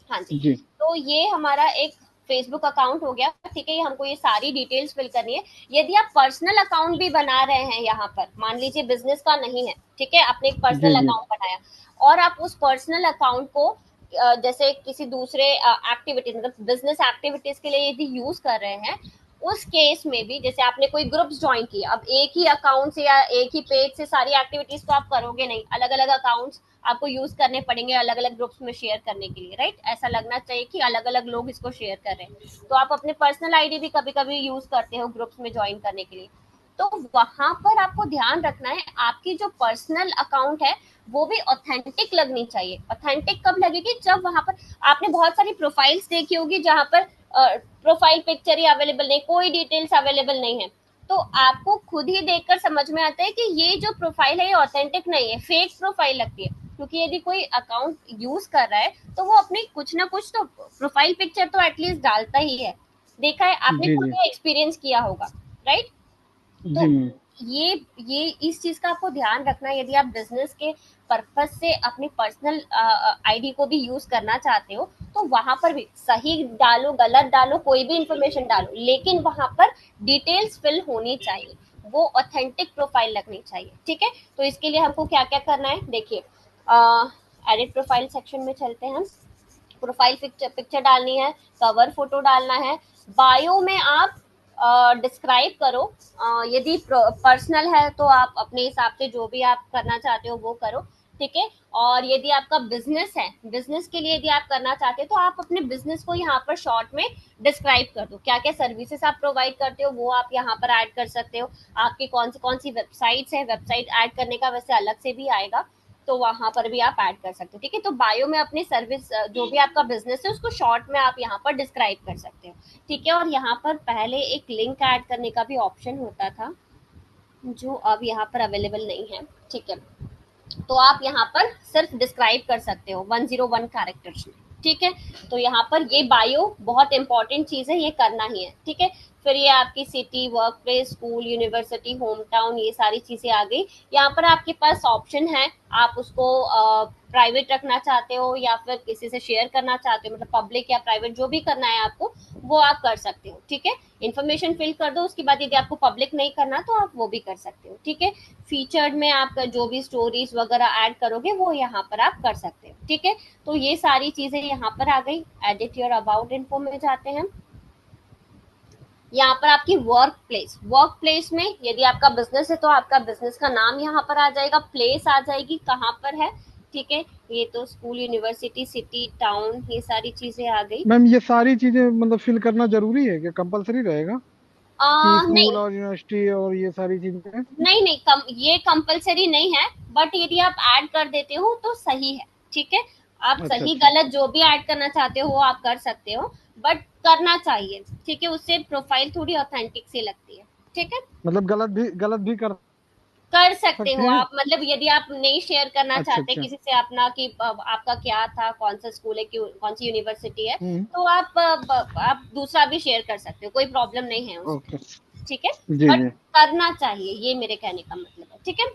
हाँ जी।
जी
तो ये हमारा एक फेसबुक अकाउंट हो गया, ठीक है, ये हमको ये सारी डिटेल्स फिल करनी है। यदि आप पर्सनल अकाउंट भी बना रहे हैं यहाँ पर, मान लीजिए बिजनेस का नहीं है, ठीक है, आपने एक
जी
पर्सनल
जी।
अकाउंट बनाया, और आप उस पर्सनल अकाउंट को जैसे किसी दूसरे एक्टिविटीज, मतलब बिजनेस एक्टिविटीज के लिए यदि यूज कर रहे हैं, उस केस में भी, जैसे आपने कोई ग्रुप्स ज्वाइन किए, अब एक ही अकाउंट से या एक ही पेज से सारी एक्टिविटीज तो आप करोगे नहीं, अलग अलग अकाउंट्स आपको यूज करने पड़ेंगे अलग अलग ग्रुप्स में शेयर करने के लिए, राइट, ऐसा लगना चाहिए कि अलग अलग लोग इसको शेयर कर रहे हैं, तो आप अपने पर्सनल आईडी भी कभी कभी यूज करते हो ग्रुप्स में ज्वाइन करने के लिए। तो वहां पर आपको ध्यान रखना है, आपकी जो पर्सनल अकाउंट है वो भी ऑथेंटिक लगनी चाहिए। ऑथेंटिक कब लगेगी, जब वहां पर आपने बहुत सारी प्रोफाइल्स देखी होगी जहां पर प्रोफाइल पिक्चर ही अवेलेबल नहीं, कोई डिटेल्स अवेलेबल नहीं है, तो आपको खुद ही देखकर समझ में आता है कि ये जो प्रोफाइल है ये ऑथेंटिक नहीं है, फेक प्रोफाइल लगती है, क्योंकि यदि कोई अकाउंट यूज कर रहा है तो वो अपनी कुछ ना कुछ तो प्रोफाइल पिक्चर तो एटलीस्ट डालता ही है, देखा है आपने,
जी
खुद
जी।
ये एक्सपीरियंस किया होगा, राइट।
जी
तो
मैम।
ये इस चीज का आपको ध्यान रखना है, यदि आप बिजनेस के पर्पज से अपनी पर्सनल आईडी को भी यूज करना चाहते हो, तो वहां पर भी सही डालो गलत डालो कोई भी इंफॉर्मेशन डालो, लेकिन वहां पर डिटेल्स फिल होनी चाहिए, वो ऑथेंटिक प्रोफाइल लगनी चाहिए, ठीक है। तो इसके लिए हमको क्या क्या करना है, देखिए, एडिट प्रोफाइल सेक्शन में चलते हैं हम, प्रोफाइल पिक्चर पिक्चर डालनी है, कवर फोटो डालना है, बायो में आप डिस्क्राइब करो, यदि पर्सनल है तो आप अपने हिसाब से जो भी आप करना चाहते हो वो करो, ठीक है। और यदि आपका बिजनेस है, बिजनेस के लिए यदि आप करना चाहते हो तो आप अपने बिजनेस को यहाँ पर शॉर्ट में डिस्क्राइब कर दो, क्या क्या सर्विसेज आप प्रोवाइड करते हो वो आप यहाँ पर ऐड कर सकते हो, आपकी कौन सी वेबसाइट्स है, वेबसाइट ऐड करने का वैसे अलग से भी आएगा, तो वहां पर भी आप ऐड कर सकते हो, ठीक है। तो बायो में अपनी सर्विस जो भी आपका बिजनेस है उसको शॉर्ट में आप यहाँ पर डिस्क्राइब कर सकते हो, ठीक है। और यहाँ पर पहले एक लिंक ऐड करने का भी ऑप्शन होता था जो अब यहाँ पर अवेलेबल नहीं है, ठीक है। तो आप यहाँ पर सिर्फ डिस्क्राइब कर सकते हो 101 कैरेक्टर्स में, ठीक है। तो यहाँ पर ये बायो बहुत इंपॉर्टेंट चीज है, ये करना ही है, ठीक है। फिर ये आपकी city, work place, school, university, home town, ये सारी चीजें आ गई। यहाँ पर आपके पास ऑप्शन है, आप उसको प्राइवेट रखना चाहते हो या फिर किसी से शेयर करना चाहते हो, मतलब पब्लिक या प्राइवेट जो भी करना है आपको वो आप कर सकते हो, ठीक है। इन्फॉर्मेशन फिल कर दो, उसके बाद यदि आपको पब्लिक नहीं करना तो आप वो भी कर सकते हो, ठीक है। फीचर्ड में आप जो भी स्टोरीज वगैरह ऐड करोगे वो यहाँ पर आप कर सकते हो, ठीक है। तो ये सारी चीजें यहाँ पर आ गई। एडिट योर अबाउट इन्फो में जाते हैं, यहाँ पर आपकी वर्क प्लेस में यदि आपका बिजनेस है तो आपका बिजनेस का नाम यहाँ पर आ जाएगा, प्लेस आ जाएगी कहाँ पर है, ठीक है। ये तो स्कूल, यूनिवर्सिटी, सिटी, टाउन, ये सारी चीजें आ गई।
मैम ये सारी चीजें मतलब फिल करना जरूरी है कि कंपलसरी रहेगा कि स्कूल
नहीं
और यूनिवर्सिटी और ये सारी चीजें?
नहीं नहीं, ये कंपलसरी नहीं है, बट यदि आप ऐड कर देते हो तो सही है, ठीक है। आप
अच्छा
सही
अच्छा।
गलत जो भी ऐड करना चाहते हो वो आप कर सकते हो, बट करना चाहिए, ठीक है, उससे प्रोफाइल थोड़ी ऑथेंटिक सी लगती है, ठीक है।
मतलब गलत भी कर
कर सकते
सकते
हो
हैं?
आप, मतलब यदि आप नहीं शेयर करना
अच्छा
चाहते
अच्छा।
किसी से अपना कि आपका क्या था, कौन सा स्कूल है, कौन सी यूनिवर्सिटी है,
हम्म।
तो आप दूसरा भी शेयर कर सकते हो, कोई प्रॉब्लम नहीं है उसमें,
ओके।
ठीक है।
जी
बट
जी।
करना चाहिए, ये मेरे कहने का मतलब है, ठीक है।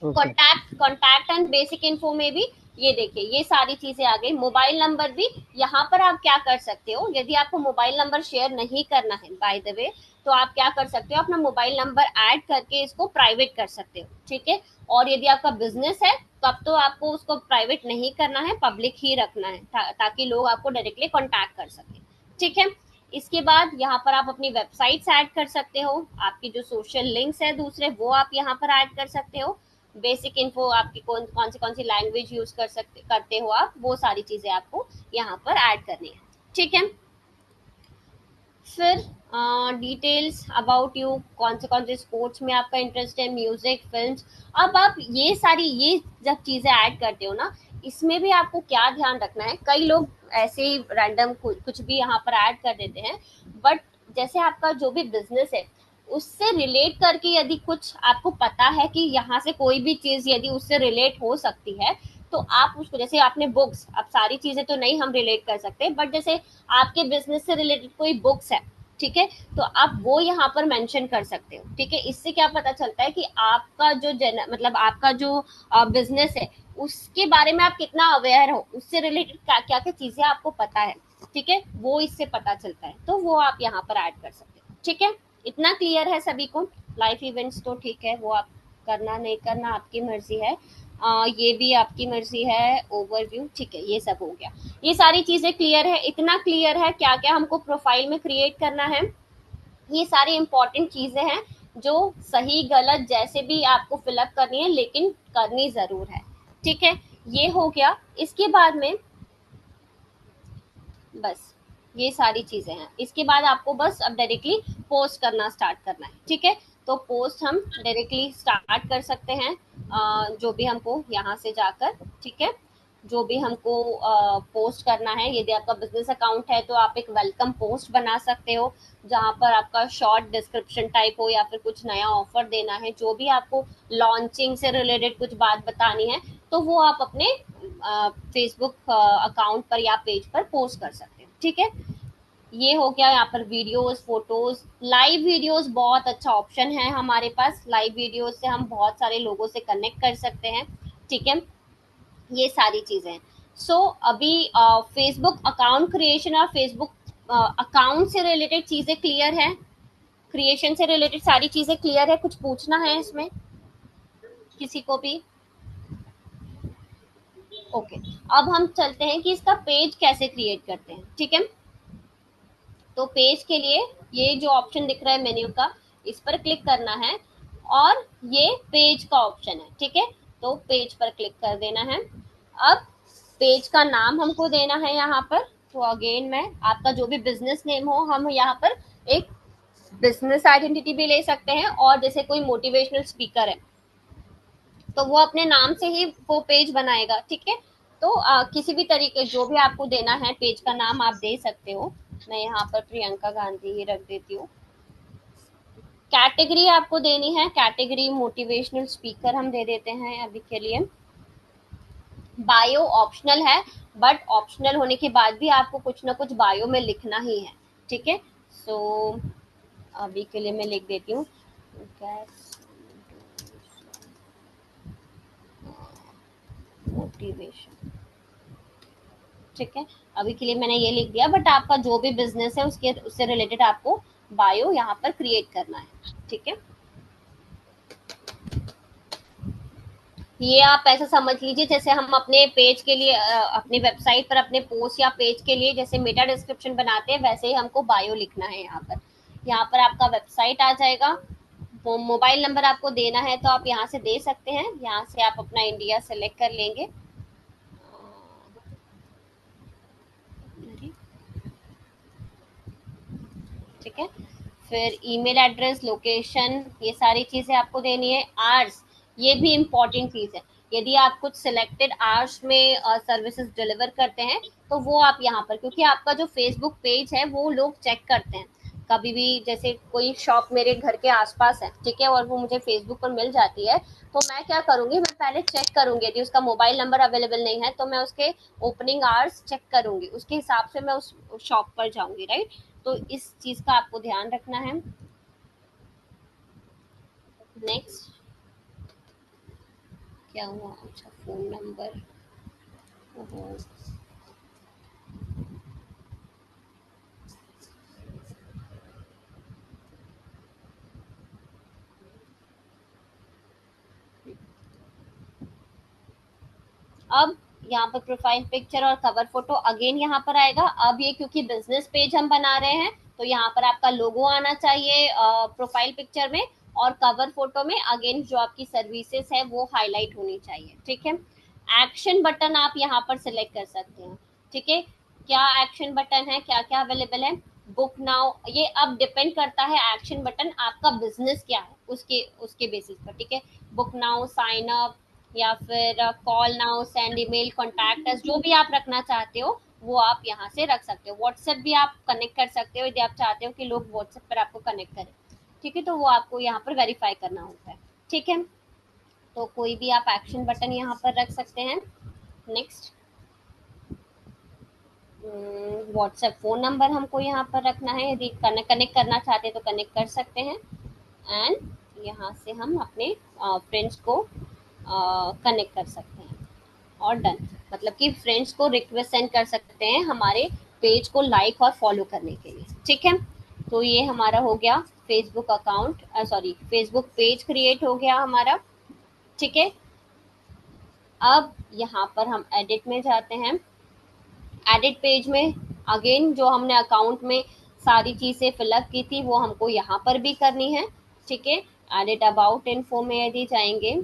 Okay.
Contact and basic info में भी ये देखिए ये सारी चीजें आ गई। मोबाइल नंबर भी यहाँ पर आप क्या कर सकते हो, यदि आपको मोबाइल नंबर शेयर नहीं करना है बाय द वे, तो आप क्या कर सकते हो, अपना मोबाइल नंबर ऐड करके इसको प्राइवेट कर सकते हो, ठीक है। और यदि आपका बिजनेस है तब तो आपको उसको प्राइवेट नहीं करना है, पब्लिक ही रखना है, ताकि लोग आपको डायरेक्टली कॉन्टैक्ट कर सके, ठीक है। इसके बाद यहाँ पर आप अपनी वेबसाइट्स ऐड कर सकते हो, आपकी जो सोशल लिंक्स है दूसरे वो आप यहाँ पर ऐड कर सकते हो, बेसिक इन्फो आपकी कौन सी लैंग्वेज यूज करते हो आप, वो सारी चीजें आपको यहाँ पर ऐड करनी है, ठीक है। फिर डिटेल्स अबाउट यू, कौन से स्पोर्ट्स में आपका इंटरेस्ट है, म्यूजिक, फिल्म्स। अब आप ये जब चीजें ऐड करते हो ना, इसमें भी आपको क्या ध्यान रखना है, कई लोग ऐसे ही रैंडम कुछ भी यहाँ पर ऐड कर देते हैं, बट जैसे आपका जो भी बिजनेस है उससे रिलेट करके यदि कुछ आपको पता है कि यहाँ से कोई भी चीज यदि उससे रिलेट हो सकती है, तो आप उसको, जैसे आपने बुक्स, अब सारी चीजें तो नहीं हम रिलेट कर सकते, बट जैसे आपके बिजनेस से रिलेटेड कोई बुक्स है, ठीक है, तो आप वो यहाँ पर मेंशन कर सकते हो, ठीक है। इससे क्या पता चलता है कि आपका जो मतलब आपका जो बिजनेस है उसके बारे में आप कितना अवेयर हो, उससे रिलेटेड क्या क्या क्या चीजें आपको पता है, ठीक है, वो इससे पता चलता है, तो वो आप यहाँ पर ऐड कर सकते हो, ठीक है। इतना क्लियर है सभी को? लाइफ इवेंट्स तो ठीक है, वो आप करना नहीं करना आपकी मर्जी है, ये भी आपकी मर्जी है, ओवरव्यू, ठीक है, ये सब हो गया। ये सारी चीजें क्लियर है? इतना क्लियर है क्या क्या हमको प्रोफाइल में क्रिएट करना है, ये सारी इंपॉर्टेंट चीजें हैं जो सही गलत जैसे भी आपको फिलअप करनी है, लेकिन करनी जरूर है, ठीक है। ये हो गया। इसके बाद में बस ये सारी चीजें हैं, इसके बाद आपको बस अब डायरेक्टली पोस्ट करना स्टार्ट करना है, ठीक है। तो पोस्ट हम डायरेक्टली स्टार्ट कर सकते हैं, जो भी हमको यहाँ से जाकर, ठीक है, जो भी हमको पोस्ट करना है, यदि आपका बिजनेस अकाउंट है तो आप एक वेलकम पोस्ट बना सकते हो, जहाँ पर आपका शॉर्ट डिस्क्रिप्शन टाइप हो, या फिर कुछ नया ऑफर देना है, जो भी आपको लॉन्चिंग से रिलेटेड कुछ बात बतानी है, तो वो आप अपने फेसबुक अकाउंट पर या पेज पर पोस्ट कर सकते हो, ठीक है। ये हो गया। यहाँ पर वीडियोस, फोटोज, लाइव वीडियोस बहुत अच्छा ऑप्शन है हमारे पास, लाइव वीडियोस से हम बहुत सारे लोगों से कनेक्ट कर सकते हैं, ठीक है। ये सारी चीजें। सो अभी फेसबुक अकाउंट क्रिएशन और फेसबुक अकाउंट से रिलेटेड चीजें क्लियर है, क्रिएशन से रिलेटेड सारी चीजें क्लियर है, कुछ पूछना है इसमें किसी को भी? ओके, अब हम चलते हैं कि इसका पेज कैसे क्रिएट करते हैं, ठीक है। तो पेज के लिए ये जो ऑप्शन दिख रहा है मेन्यू का, इस पर क्लिक करना है, और ये पेज का ऑप्शन है, ठीक है, तो पेज पर क्लिक कर देना है। अब पेज का नाम हमको देना है यहाँ पर, तो अगेन मैं आपका जो भी बिजनेस नेम हो, हम यहाँ पर एक बिजनेस आइडेंटिटी भी ले सकते हैं, और जैसे कोई मोटिवेशनल स्पीकर है तो वो अपने नाम से ही वो पेज बनाएगा, ठीक है। तो किसी भी तरीके जो भी आपको देना है पेज का नाम आप दे सकते हो, मैं यहाँ पर प्रियंका गांधी ही रख देती हूँ। कैटेगरी आपको देनी है, कैटेगरी मोटिवेशनल स्पीकर हम दे देते हैं अभी के लिए। बायो ऑप्शनल है, बट ऑप्शनल होने के बाद भी आपको कुछ ना कुछ बायो में लिखना ही है, ठीक है। सो अभी के लिए मैं लिख देती हूँ मोटिवेशन, ठीक है। अभी के लिए मैंने ये लिख दिया, बट आपका जो भी बिजनेस है उससे रिलेटेड आपको बायो यहाँ पर क्रिएट करना है, ठीक है। ये आप ऐसा समझ लीजिए जैसे हम अपने पेज के लिए अपने वेबसाइट पर अपने पोस्ट या पेज के लिए जैसे मेटा डिस्क्रिप्शन बनाते हैं, वैसे ही हमको बायो लिखना है यहाँ पर। यहाँ पर आपका वेबसाइट आ जाएगा, वो मोबाइल नंबर आपको देना है तो आप यहाँ से दे सकते हैं, यहाँ से आप अपना इंडिया सेलेक्ट कर लेंगे, ठीक है। फिर ईमेल एड्रेस, लोकेशन, ये सारी चीजें आपको देनी है। आवर्स, ये भी इम्पोर्टेंट चीज है, यदि आप कुछ सिलेक्टेड आवर्स में सर्विसेज डिलीवर करते हैं तो वो आप यहाँ पर, क्योंकि आपका जो फेसबुक पेज है वो लोग चेक करते हैं कभी भी, जैसे कोई शॉप मेरे घर के आसपास है, ठीक है, और वो मुझे फेसबुक पर मिल जाती है, तो मैं क्या करूंगी, मैं पहले चेक करूंगी, यदि उसका मोबाइल नंबर अवेलेबल नहीं है तो मैं उसके ओपनिंग आवर्स चेक करूंगी, उसके हिसाब से मैं उस शॉप पर जाऊंगी, राइट। तो इस चीज का आपको ध्यान रखना है। नेक्स्ट क्या हुआ, अच्छा फोन नंबर, अब यहाँ पर प्रोफाइल पिक्चर और कवर फोटो अगेन यहाँ पर आएगा। अब ये क्योंकि बिजनेस पेज हम बना रहे हैं तो यहाँ पर आपका लोगो आना चाहिए प्रोफाइल पिक्चर में, और कवर फोटो में अगेन जो आपकी सर्विसेज है वो हाईलाइट होनी चाहिए। ठीक है, एक्शन बटन आप यहाँ पर सिलेक्ट कर सकते हैं। ठीक है, क्या एक्शन बटन है, क्या क्या अवेलेबल है। बुक नाउ, ये अब डिपेंड करता है एक्शन बटन आपका बिजनेस क्या है उसके उसके बेसिस पर। ठीक है, बुक नाउ, साइन अप, या फिर call now, send email, contact us, जो भी आप रखना चाहते हो वो आप यहाँ से रख सकते हो। व्हाट्सएप भी आप कनेक्ट कर सकते हो यदि आप चाहते हो कि लोग व्हाट्सएप पर आपको कनेक्ट करें। ठीक है, तो वो आपको यहाँ पर वेरीफाई करना होता है। ठीक है, तो कोई भी आप एक्शन बटन यहाँ पर रख सकते हैं। नेक्स्ट, व्हाट्सएप फ़ोन नंबर हमको यहाँ पर रखना है, यदि कनेक्ट करना चाहते हैं तो कनेक्ट कर सकते हैं। एंड यहाँ से हम अपने फ्रेंड्स को कनेक्ट कर सकते हैं और डन, मतलब कि फ्रेंड्स को रिक्वेस्ट सेंड कर सकते हैं हमारे पेज को लाइक और फॉलो करने के लिए। ठीक है, तो ये हमारा हो गया Facebook account, sorry Facebook page create हो गया हमारा। ठीक है, अब यहाँ पर हम एडिट में जाते हैं। एडिट पेज में अगेन जो हमने अकाउंट में सारी चीज़ें फिलअप की थी वो हमको यहाँ पर भी करनी है। ठीक है, एडिट अबाउट इन्फो में यदि जाएंगे,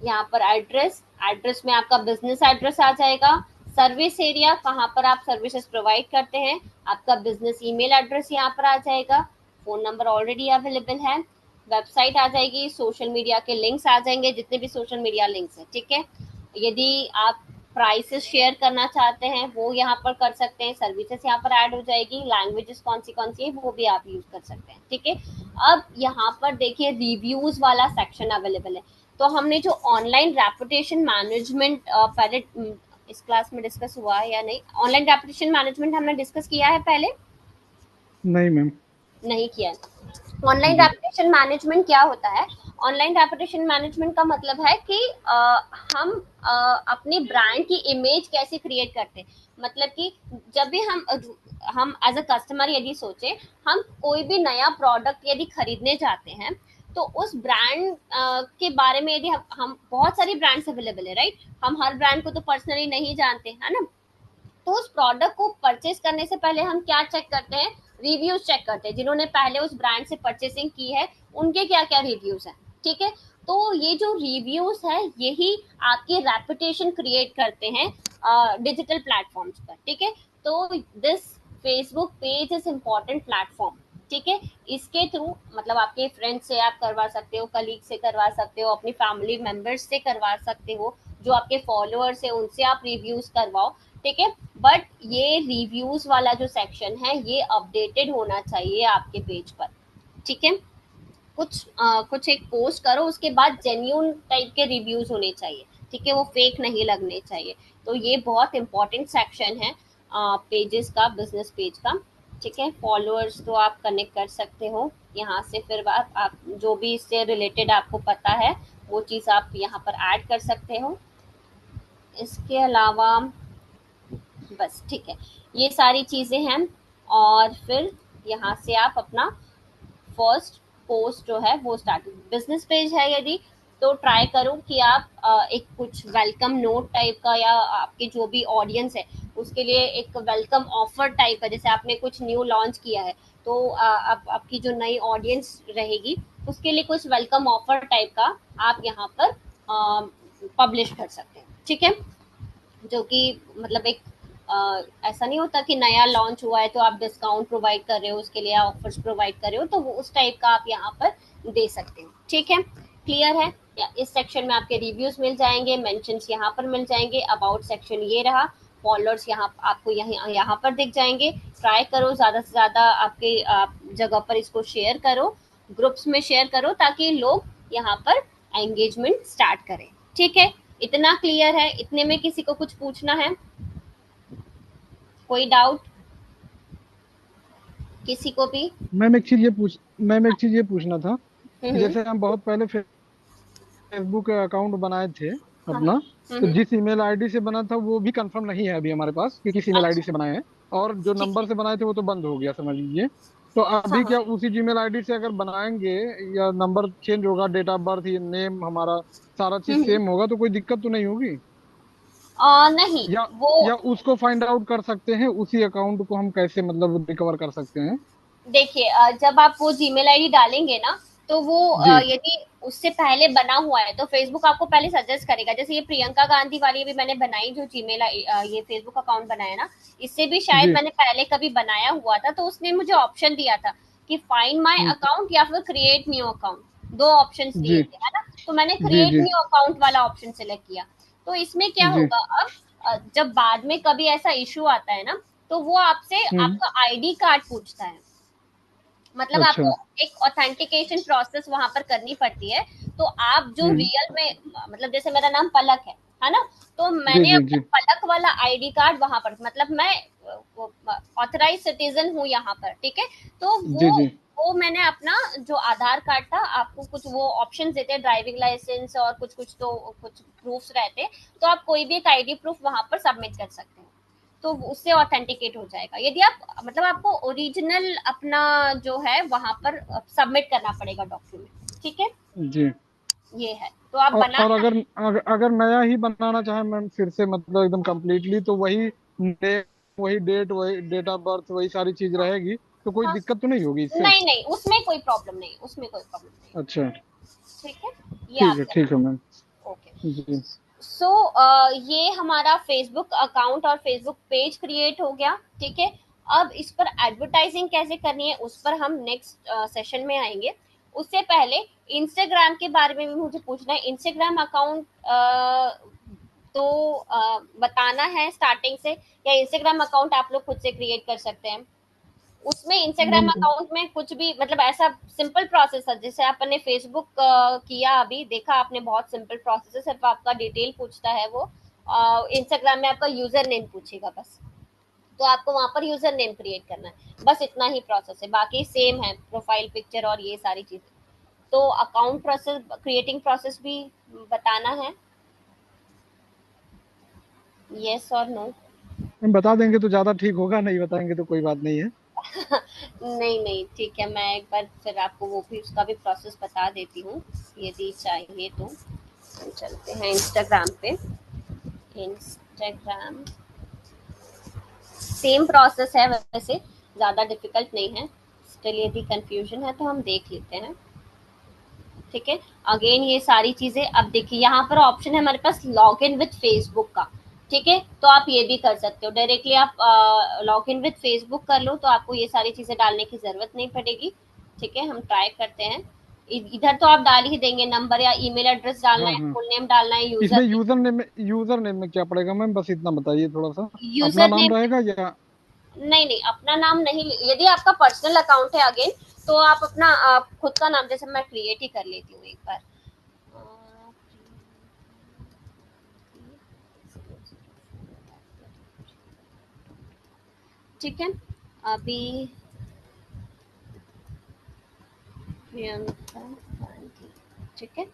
यहाँ पर एड्रेस में आपका बिजनेस एड्रेस आ जाएगा। सर्विस एरिया, कहाँ पर आप सर्विसेज प्रोवाइड करते हैं, आपका बिजनेस ईमेल एड्रेस यहाँ पर आ जाएगा। फोन नंबर ऑलरेडी अवेलेबल है। वेबसाइट आ जाएगी, सोशल मीडिया के लिंक्स आ जाएंगे, जितने भी सोशल मीडिया लिंक्स हैं। ठीक है, यदि आप प्राइसेस शेयर करना चाहते हैं वो यहाँ पर कर सकते हैं। सर्विसेज यहाँ पर ऐड हो जाएगी। लैंग्वेजेस कौन सी है वो भी आप यूज कर सकते हैं। ठीक है, अब यहाँ पर देखिए रिव्यूज वाला सेक्शन अवेलेबल है। तो हमने जो ऑनलाइन रेपुटेशन मैनेजमेंट पहले इस क्लास में डिस्कस हुआ है या नहीं, ऑनलाइन रेपुटेशन मैनेजमेंट हमने डिस्कस किया है पहले?
नहीं मैम,
नहीं किया। ऑनलाइन रेपुटेशन मैनेजमेंट क्या होता है? ऑनलाइन रेपुटेशन मैनेजमेंट का मतलब है कि हम अपनी ब्रांड की इमेज कैसे क्रिएट करते हैं। मतलब कि जब भी हम एज अ कस्टमर यदि सोचे, हम कोई भी नया प्रोडक्ट यदि खरीदने जाते हैं तो उस ब्रांड के बारे में यदि हम बहुत सारी ब्रांड्स अवेलेबल है, राइट, हम हर ब्रांड को तो पर्सनली नहीं जानते, है ना। तो उस प्रोडक्ट को परचेज करने से पहले हम क्या चेक करते हैं? रिव्यूज चेक करते हैं। जिन्होंने पहले उस ब्रांड से परचेसिंग की है उनके क्या क्या रिव्यूज हैं। ठीक है, तो ये जो रिव्यूज है यही आपकी रेपुटेशन क्रिएट करते हैं डिजिटल प्लेटफॉर्म्स पर। ठीक है, तो this Facebook page is important platform. ठीक है, इसके थ्रू मतलब आपके फ्रेंड से आप करवा सकते हो, कलीग से करवा सकते हो, अपनी फैमिली मेंबर्स से करवा सकते हो, जो आपके फॉलोअर्स है उनसे आप रिव्यूज करवाओ। ठीक है, बट ये रिव्यूज वाला जो सेक्शन है ये अपडेटेड होना चाहिए आपके पेज पर। ठीक है, कुछ एक पोस्ट करो उसके बाद जेन्यून टाइप के रिव्यूज होने चाहिए। ठीक है, वो फेक नहीं लगने चाहिए। तो ये बहुत इंपॉर्टेंट सेक्शन है पेजेस का, बिजनेस पेज का। ठीक है, फॉलोअर्स तो आप कनेक्ट कर सकते हो यहाँ से, फिर आप जो भी इससे रिलेटेड आपको पता है वो चीज़ आप यहाँ पर ऐड कर सकते हो। इसके अलावा बस, ठीक है, ये सारी चीज़ें हैं। और फिर यहाँ से आप अपना फर्स्ट पोस्ट जो है वो स्टार्ट, बिजनेस पेज है यदि तो ट्राई करो कि आप एक कुछ वेलकम नोट टाइप का, या आपके जो भी ऑडियंस है उसके लिए एक वेलकम ऑफर टाइप का, जैसे आपने कुछ न्यू लॉन्च किया है तो आपकी जो नई ऑडियंस रहेगी उसके लिए कुछ वेलकम ऑफर टाइप का आप यहाँ पर पब्लिश कर सकते हैं। ठीक है, जो कि मतलब एक ऐसा नहीं होता कि नया लॉन्च हुआ है तो आप डिस्काउंट प्रोवाइड कर रहे हो, उसके लिए ऑफर्स प्रोवाइड कर रहे हो, तो वो उस टाइप का आप यहाँ पर दे सकते हो। ठीक है, क्लियर है? या इस सेक्शन में आपके रिव्यूज मिल जाएंगे, मेंशंस यहाँ पर मिल जाएंगे, अबाउट सेक्शन ये रहा, फॉलोअर्स यहाँ आपको यहाँ पर दिख जाएंगे। ट्राई करो ज़्यादा से ज़्यादा आपके जगह पर इसको शेयर करो, ग्रुप्स में शेयर करो, ताकि लोग यहाँ पर एंगेजमेंट स्टार्ट करें। ठीक है, इतना क्लियर है? इतने में किसी को कुछ पूछना है? कोई डाउट किसी को भी?
मैम एक चीज ये पूछना था कि जैसे हम बहुत पहले फेसबुक अकाउंट बनाए थे अपना। तो
हम्म,
जिस ईमेल आईडी से बना था वो भी कंफर्म नहीं है अभी हमारे पास कि किस ईमेल आईडी
अच्छा,
से बनाए हैं। और जो
ठीक
नंबर
है।
से बनाए थे वो तो बंद हो गया समझ लीजिए। तो
हाँ
अभी
हाँ।
क्या उसी जीमेल आईडी से अगर बनाएंगे या नंबर चेंज होगा, डेट ऑफ बर्थ, ये नेम हमारा सारा चीज
हम्म।
सेम होगा तो कोई दिक्कत तो नहीं होगी?
नहीं,
या
वो
या उसको फाइंड आउट कर सकते हैं, उसी अकाउंट को हम कैसे मतलब रिकवर कर सकते हैं?
देखिए, जब आप वो जीमेल आईडी डालेंगे ना, तो वो
जी
यदि उससे पहले बना हुआ है तो फेसबुक आपको पहले सजेस्ट करेगा। जैसे ये प्रियंका गांधी वाली भी मैंने बनाई, जो जीमेल ये फेसबुक अकाउंट बनाया ना, इससे भी शायद
जी।
मैंने पहले कभी बनाया हुआ था, तो उसने मुझे ऑप्शन दिया था कि फाइंड माय
हम्म,
अकाउंट या फिर क्रिएट न्यू अकाउंट, दो ऑप्शंस दिए
जी
थे, है ना। तो मैंने
जी
क्रिएट
जी
न्यू अकाउंट वाला ऑप्शन सिलेक्ट किया। तो इसमें क्या
जी।
होगा अब, जब बाद में कभी ऐसा इशू आता है ना, तो वो आपसे
हम्म।
आपका आईडी कार्ड पूछता है। मतलब
अच्छा।
आपको एक ऑथेंटिकेशन प्रोसेस वहां पर करनी पड़ती है। तो आप जो
हम्म।
रियल में, मतलब जैसे मेरा नाम पलक है ना, तो
जी
मैंने
जी
अपना
जी।
पलक वाला आईडी कार्ड वहां पर, मतलब मैं ऑथराइज सिटीजन हूँ यहाँ पर, ठीक है। तो
जी जी।
वो मैंने अपना जो आधार कार्ड था, आपको कुछ वो ऑप्शन देते हैं, ड्राइविंग लाइसेंस और कुछ कुछ तो कुछ प्रूफ्स रहते हैं। तो आप कोई भी एक आईडी प्रूफ वहां पर सबमिट कर सकते हैं, तो उससे ऑथेंटिकेट हो जाएगा। यदि आप, मतलब आपको ओरिजिनल अपना जो है वहां पर सबमिट करना पड़ेगा डॉक्यूमेंट, ठीक है।
जी।
ये है, तो आप बना।
और अगर नया ही बनाना चाहे मैम फिर से मतलब एकदम कंप्लीटली, तो वही नेम, वही डेट, वही डेट ऑफ बर्थ, वही सारी चीज रहेगी, तो कोई
हाँ,
दिक्कत तो नहीं होगी इससे?
नहीं नहीं, उसमें कोई प्रॉब्लम नहीं, उसमें कोई प्रॉब्लम नहीं।
अच्छा।
ठीक है, ये आप कर।
ठीक है मैम।
ओके।
जी।
सो ये हमारा फेसबुक अकाउंट और फेसबुक पेज क्रिएट हो गया, ठीक है। अब इस पर एडवर्टाइजिंग कैसे करनी है उस पर हम नेक्स्ट सेशन में आएंगे। उससे पहले इंस्टाग्राम के बारे में भी मुझे पूछना है। इंस्टाग्राम अकाउंट तो बताना है स्टार्टिंग से, या इंस्टाग्राम अकाउंट आप लोग खुद से क्रिएट कर सकते हैं? उसमें इंस्टाग्राम
मैम
अकाउंट में कुछ भी, मतलब ऐसा सिंपल प्रोसेस है जैसे आपने फेसबुक किया, अभी देखा आपने, बहुत सिंपल प्रोसेस है। सिर्फ आपका डिटेल पूछता है वो, इंस्टाग्राम में आपका यूजर नेम पूछेगा बस। तो आपको वहां पर यूजर नेम क्रिएट करना है, बस इतना ही प्रोसेस है, बाकी सेम है, प्रोफाइल पिक्चर और ये सारी चीजें। तो अकाउंट प्रोसेस, क्रिएटिंग प्रोसेस भी बताना है, यस और नो?
बता देंगे तो ज्यादा ठीक होगा, नहीं बताएंगे तो कोई बात नहीं है।
नहीं नहीं, ठीक है, मैं एक बार फिर आपको वो भी, उसका भी प्रोसेस बता देती हूँ यदि चाहिए तो। हम चलते हैं इंस्टाग्राम पे। इंस्टाग्राम सेम प्रोसेस है वैसे, ज़्यादा डिफिकल्ट नहीं है। स्टिल यदि कंफ्यूजन है तो हम देख लेते हैं, ठीक है। अगेन ये सारी चीज़ें, अब देखिए यहाँ पर ऑप्शन है हमारे पास लॉग इन विथ फेसबुक का, ठीक है। तो आप ये भी कर सकते हो, डायरेक्टली आप लॉग इन विथ फेसबुक कर लो, तो आपको ये सारी चीज़ें डालने की ज़रूरत नहीं पड़ेगी, ठीक है। हम ट्राई करते हैं। इधर तो आप डाल ही देंगे, नंबर या ईमेल एड्रेस डालना
हाँ
है,
हाँ।
फुल नेम डालना है,
इसमें
यूजर नेम।
यूजर नेम में क्या पड़ेगा मैम, बस इतना बताइए थोड़ा सा। अपना
यूजर
नाम
नेम,
रहेगा या?
नहीं नहीं, अपना नाम नहीं। यदि आपका पर्सनल अकाउंट है अगेन, तो आप अपना खुद का नाम, जैसे मैं क्रिएट ही कर लेती हूँ एक बार। ठीक है, अभी प्रियंका गांधी, ठीक है।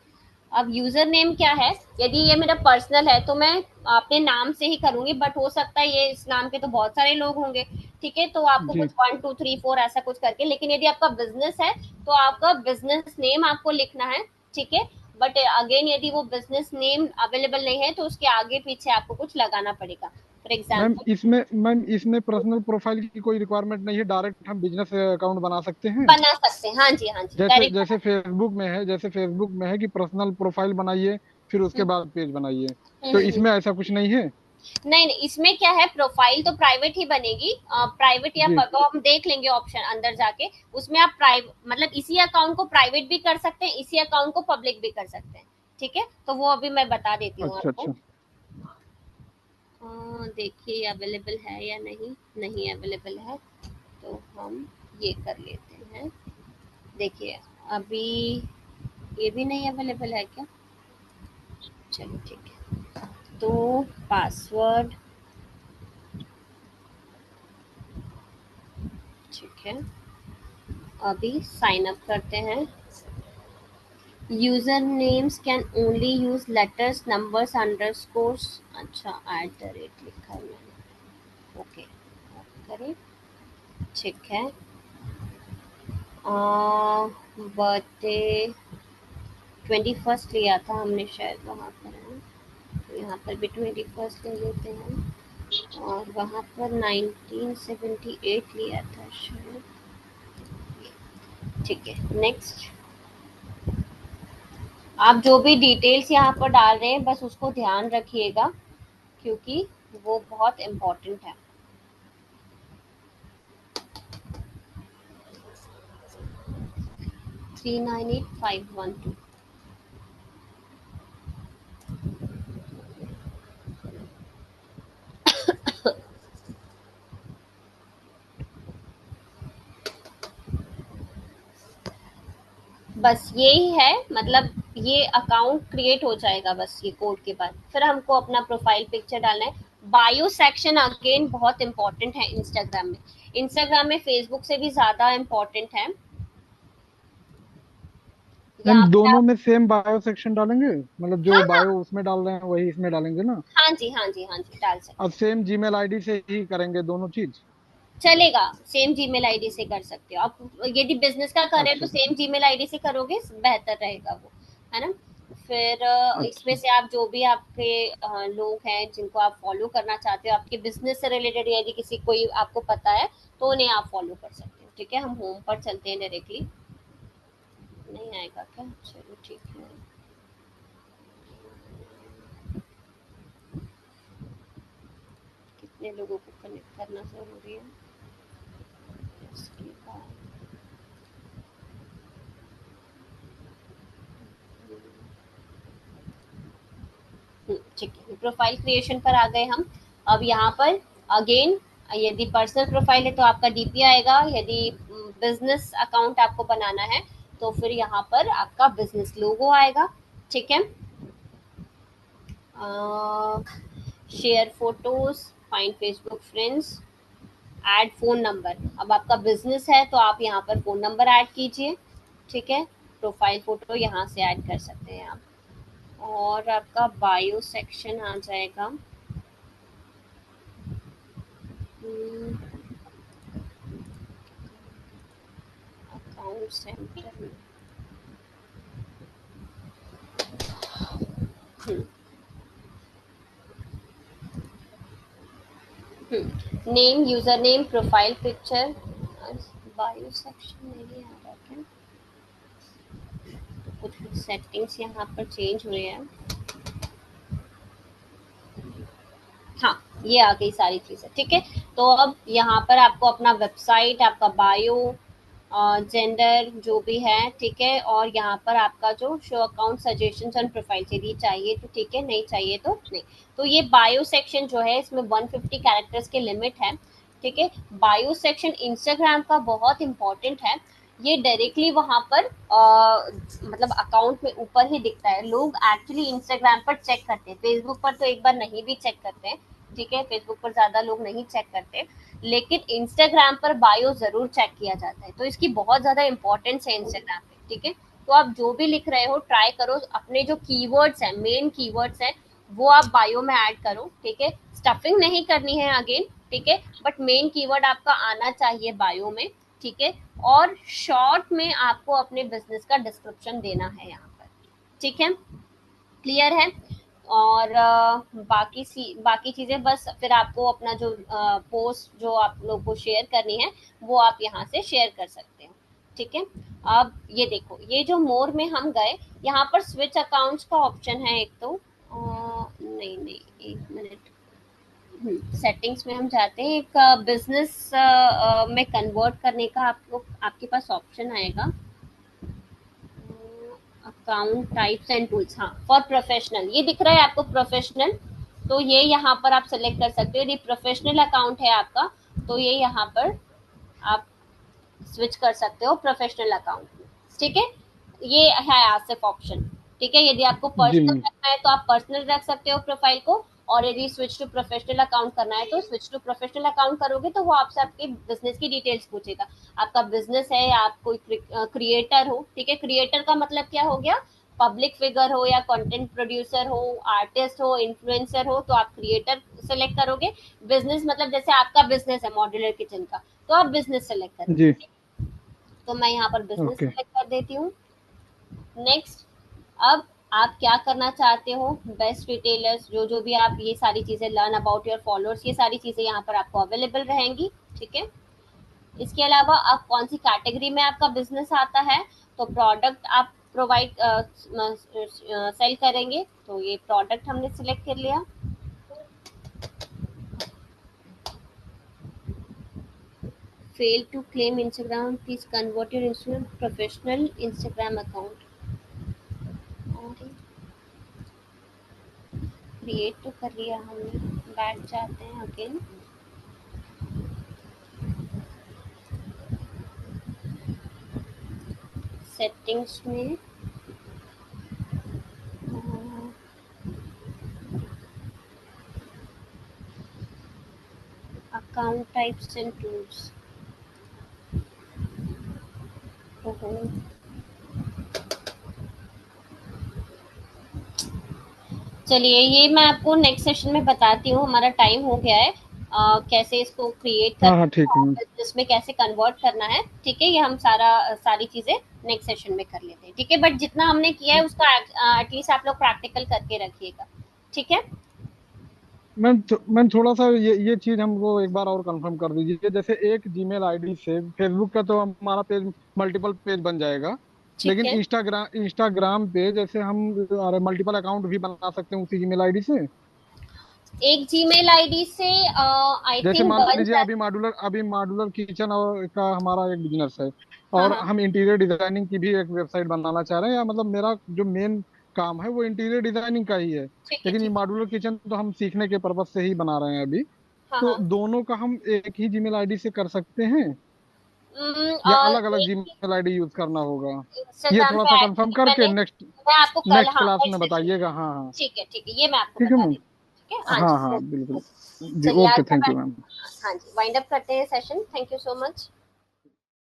अब यूजर नेम क्या है, यदि ये मेरा पर्सनल है तो मैं अपने नाम से ही करूंगी, बट हो सकता है ये इस नाम के तो बहुत सारे लोग होंगे, ठीक है। तो आपको
जी।
कुछ 1 2 3 4 ऐसा कुछ करके, लेकिन यदि आपका बिजनेस है तो आपका बिजनेस नेम आपको लिखना है, ठीक है। बट अगेन यदि वो बिजनेस नेम अवेलेबल नहीं है तो उसके आगे पीछे आपको कुछ लगाना पड़ेगा, फॉर एग्जाम्पल।
मैम इसमें पर्सनल प्रोफाइल की कोई रिक्वायरमेंट नहीं है, डायरेक्ट हम बिजनेस अकाउंट बना सकते हैं?
बना सकते हैं, हाँ जी हाँ जी,
जैसे
डायरेक्ट बना
जैसे
सकते
फेसबुक में है, जैसे फेसबुक में है कि पर्सनल प्रोफाइल बनाइए फिर उसके
हैं।
बाद पेज बनाइए, तो
हम्म।
इसमें ऐसा कुछ नहीं है?
नहीं नहीं, इसमें क्या है, प्रोफाइल तो प्राइवेट ही बनेगी, प्राइवेट या
जी।
तो हम देख लेंगे ऑप्शन अंदर जाके। उसमें आप प्राइवेट, मतलब इसी अकाउंट को प्राइवेट भी कर सकते हैं, इसी अकाउंट को पब्लिक भी कर सकते हैं, ठीक है। तो वो अभी मैं बता देती हूँ
अच्छा
आपको।
अच्छा।
देखिए अवेलेबल है या नहीं, नहीं अवेलेबल है, तो हम ये कर लेते हैं। देखिए अभी ये भी नहीं अवेलेबल है क्या? चलो ठीक है, तो पासवर्ड, ठीक है, अभी साइन अप करते हैं। User names can only use letters, numbers, underscores. अच्छा, @ लिखा है मैंने। ओके, करें, ठीक है। बर्थडे 21 लिया था हमने शायद वहाँ पर, है ना? तो यहाँ पर भी 21 ले लेते हैं, और वहाँ पर 1978 लिया था शायद। ठीक है, नेक्स्ट। आप जो भी डिटेल्स यहाँ पर डाल रहे हैं बस उसको ध्यान रखिएगा, क्योंकि वो बहुत इम्पोर्टेंट है। थ्री 98512। बस यही है, मतलब ये अकाउंट क्रिएट हो जाएगा बस ये कोड के बाद। फिर हमको अपना प्रोफाइल पिक्चर डालना है। बायो सेक्शन अगेन बहुत इंपॉर्टेंट है इंस्टाग्राम में। इंस्टाग्राम में फेसबुक से भी ज्यादा इंपॉर्टेंट है।
मैम
यहाँ पर
दोनों
आप,
में सेम बायो सेक्शन डालेंगे, मतलब
हाँ
जो
हाँ,
बायो उसमें डाल रहे हैं वही इसमें डालेंगे ना?
हाँ जी, हाँ जी, हाँ जी, डाल सकते
और
हैं।
सेम जीमेल आईडी से ही करेंगे दोनों चीज?
चलेगा, सेम जीमेल आईडी से कर सकते हो आप। यदि बिजनेस का कर रहे हो तो
अच्छा
सेम जीमेल आईडी से करोगे, बेहतर रहेगा वो, है ना? फिर इसमें
अच्छा।
से आप जो भी आपके लोग हैं जिनको आप फॉलो करना चाहते हो, आपके बिजनेस से रिलेटेड यदि किसी कोई आपको पता है तो उन्हें आप फॉलो कर सकते हो। ठीक है, हम होम पर चलते हैं डायरेक्टली। नहीं आएगा क्या? चलो ठीक है। कितने लोगों को कनेक्ट करना जरूरी है इसके बाद। ठीक है, प्रोफाइल क्रिएशन पर आ गए हम। अब यहाँ पर अगेन, यदि पर्सनल प्रोफाइल है तो आपका डीपी आएगा, यदि बिजनेस अकाउंट आपको बनाना है तो फिर यहाँ पर आपका बिजनेस लोगो आएगा। ठीक है, share photos, find Facebook friends, add phone number. अब आपका बिजनेस है तो आप यहाँ पर फोन नंबर ऐड कीजिए। ठीक है, प्रोफाइल फोटो यहाँ से ऐड कर सकते हैं आप। और आपका बायो सेक्शन आ जाएगा। अकाउंट सेंटर में, name, user name, profile picture. Bio section नहीं आ रहा क्या? तो कुछ सेटिंग्स यहाँ पर चेंज हुए हैं। हाँ, ये आ गई सारी चीजें। ठीक है, तो अब यहाँ पर आपको अपना वेबसाइट, आपका बायो, जेंडर जो भी है, ठीक है, और यहाँ पर आपका जो show account suggestions and profile यदि चाहिए तो ठीक है, नहीं चाहिए तो नहीं। तो ये बायो सेक्शन जो है इसमें 150 कैरेक्टर्स के लिमिट है। ठीक है, बायो सेक्शन इंस्टाग्राम का बहुत इंपॉर्टेंट है। ये डायरेक्टली वहां पर मतलब अकाउंट में ऊपर ही दिखता है। लोग एक्चुअली इंस्टाग्राम पर चेक करते हैं, फेसबुक पर तो एक बार नहीं भी चेक करते हैं। ठीक है, फेसबुक पर ज्यादा लोग नहीं चेक करते, लेकिन इंस्टाग्राम पर बायो जरूर चेक किया जाता है। तो इसकी बहुत ज्यादा इंपॉर्टेंस है इंस्टाग्राम पे। ठीक है, तो आप जो भी लिख रहे हो ट्राई करो अपने जो कीवर्ड्स हैं, मेन कीवर्ड्स हैं, वो आप बायो में ऐड करो। ठीक है, स्टफिंग नहीं करनी है अगेन। ठीक है, बट मेन कीवर्ड आपका आना चाहिए बायो में। ठीक है, और शॉर्ट में आपको अपने बिजनेस का डिस्क्रिप्शन देना है यहाँ पर। ठीक है, क्लियर है? और बाकी चीजें बस फिर आपको अपना जो पोस्ट जो आप लोग को शेयर करनी है वो आप यहाँ से शेयर कर सकते हो। ठीक है, अब ये देखो, ये जो मोर में हम गए, यहाँ पर स्विच अकाउंट्स का ऑप्शन है एक तो, नहीं नहीं, एक मिनट, सेटिंग्स में हम जाते हैं, एक बिजनेस में कन्वर्ट करने का आपको आपके पास ऑप्शन आएगा, अकाउंट टाइप्स एंड टूल्स। हाँ, फॉर प्रोफेशनल ये दिख रहा है आपको, प्रोफेशनल। तो ये यहाँ पर आप सेलेक्ट कर सकते हो। यदि प्रोफेशनल अकाउंट है आपका तो ये यहाँ पर आप स्विच कर सकते हो प्रोफेशनल अकाउंट में। ठीक है, ये है आसिफ ऑप्शन। ठीक है, यदि आपको
जी
पर्सनल
मैम।
रखना है तो आप पर्सनल रख सकते हो प्रोफाइल को, और यदि स्विच टू प्रोफेशनल अकाउंट करना है तो स्विच टू प्रोफेशनल अकाउंट करोगे तो वो आपसे आपके बिजनेस की डिटेल्स पूछेगा। आपका बिजनेस है, आप कोई क्रिएटर हो। ठीक है, क्रिएटर का मतलब क्या हो गया? पब्लिक फिगर हो या कंटेंट प्रोड्यूसर हो, आर्टिस्ट हो, इन्फ्लुएंसर हो, तो आप क्रिएटर सेलेक्ट करोगे। बिजनेस मतलब जैसे आपका बिजनेस है मॉड्यूलर किचन का, तो आप बिजनेस सेलेक्ट
जी।
करोगे। तो मैं यहाँ पर बिजनेस
ओके।
सेलेक्ट कर देती हूँ। नेक्स्ट, अब आप क्या करना चाहते हो, बेस्ट रिटेलर्स, जो जो भी आप ये सारी चीजें, लर्न अबाउट योर फॉलोअर्स, ये सारी चीजें यहाँ पर आपको अवेलेबल रहेंगी। ठीक है, इसके अलावा आप कौन सी कैटेगरी में आपका बिजनेस आता है, तो प्रोडक्ट आप प्रोवाइड सेल करेंगे, तो ये प्रोडक्ट हमने सिलेक्ट कर लिया। Fail to claim Instagram, please convert your Instagram professional Instagram account. Create तो कर लिया हमने, बैठ जाते हैं अगेन। सेटिंग्स में अकाउंट टाइप्स एंड टूल्स। चलिए, ये मैं आपको नेक्स्ट सेशन में बताती हूँ, हमारा टाइम हो गया है। कैसे इसको क्रिएट
हाँ
करना
हाँ ठीक है
है,
मैम।
बिजनेस में कैसे कन्वर्ट करना है। ठीक है, ये हम सारी चीजें नेक्स्ट सेशन में कर लेते हैं। ठीक है, बट जितना हमने किया है उसका एटलीस्ट आप लोग प्रैक्टिकल करके रखिएगा। ठीक है,
मैम थोड़ा सा ये चीज हमको एक बार और कंफर्म कर दीजिए। जैसे एक जीमेल आईडी से फेसबुक का तो हमारा पेज मल्टीपल पेज बन जाएगा,
ठीक
लेकिन
है।
इंस्टाग्राम पे जैसे हम मल्टीपल अकाउंट भी बना सकते हैं उसी जीमेल आईडी से।
एक जीमेल आईडी से आई
जैसे
थिंक
मान
बन
लीजिए
जाए।
अभी मॉड्यूलर किचन और का हमारा एक बिजनेस है,
हाँ
और
हाँ,
हम इंटीरियर डिजाइनिंग की भी एक वेबसाइट बनाना चाह रहे हैं, या मतलब मेरा जो मेन काम है वो इंटीरियर डिजाइनिंग का ही है,
ठीक है,
लेकिन ये
ठीक है।
मॉड्यूलर किचन तो हम सीखने के पर्पज से ही बना रहे हैं अभी।
हाँ
तो
हाँ।
दोनों का हम एक ही जीमेल आईडी से कर सकते हैं, या अलग अलग जीमेल आईडी यूज करना होगा? ये
इंस्टाग्राम
थोड़ा
पे
सा
ऐड
कंफर्म
की
करके
मैंने,
नेक्स्ट
मैं आपको कल,
नेक्स्ट
हाँ,
क्लास में
नेक्स्ट सेशन में।
बताइएगा। हाँ हाँ
ठीक है, ये मैं आपको
ठीक है
बता
मैम।
देती हूँ। ठीक है, हाँ
हाँ
जी।
हाँ बिल्कुल। जी
चलिए, आज
ओके,
का
थैंक यू मैम।
हाँ जी, वाइंड अप करते हैं session. Thank you so much.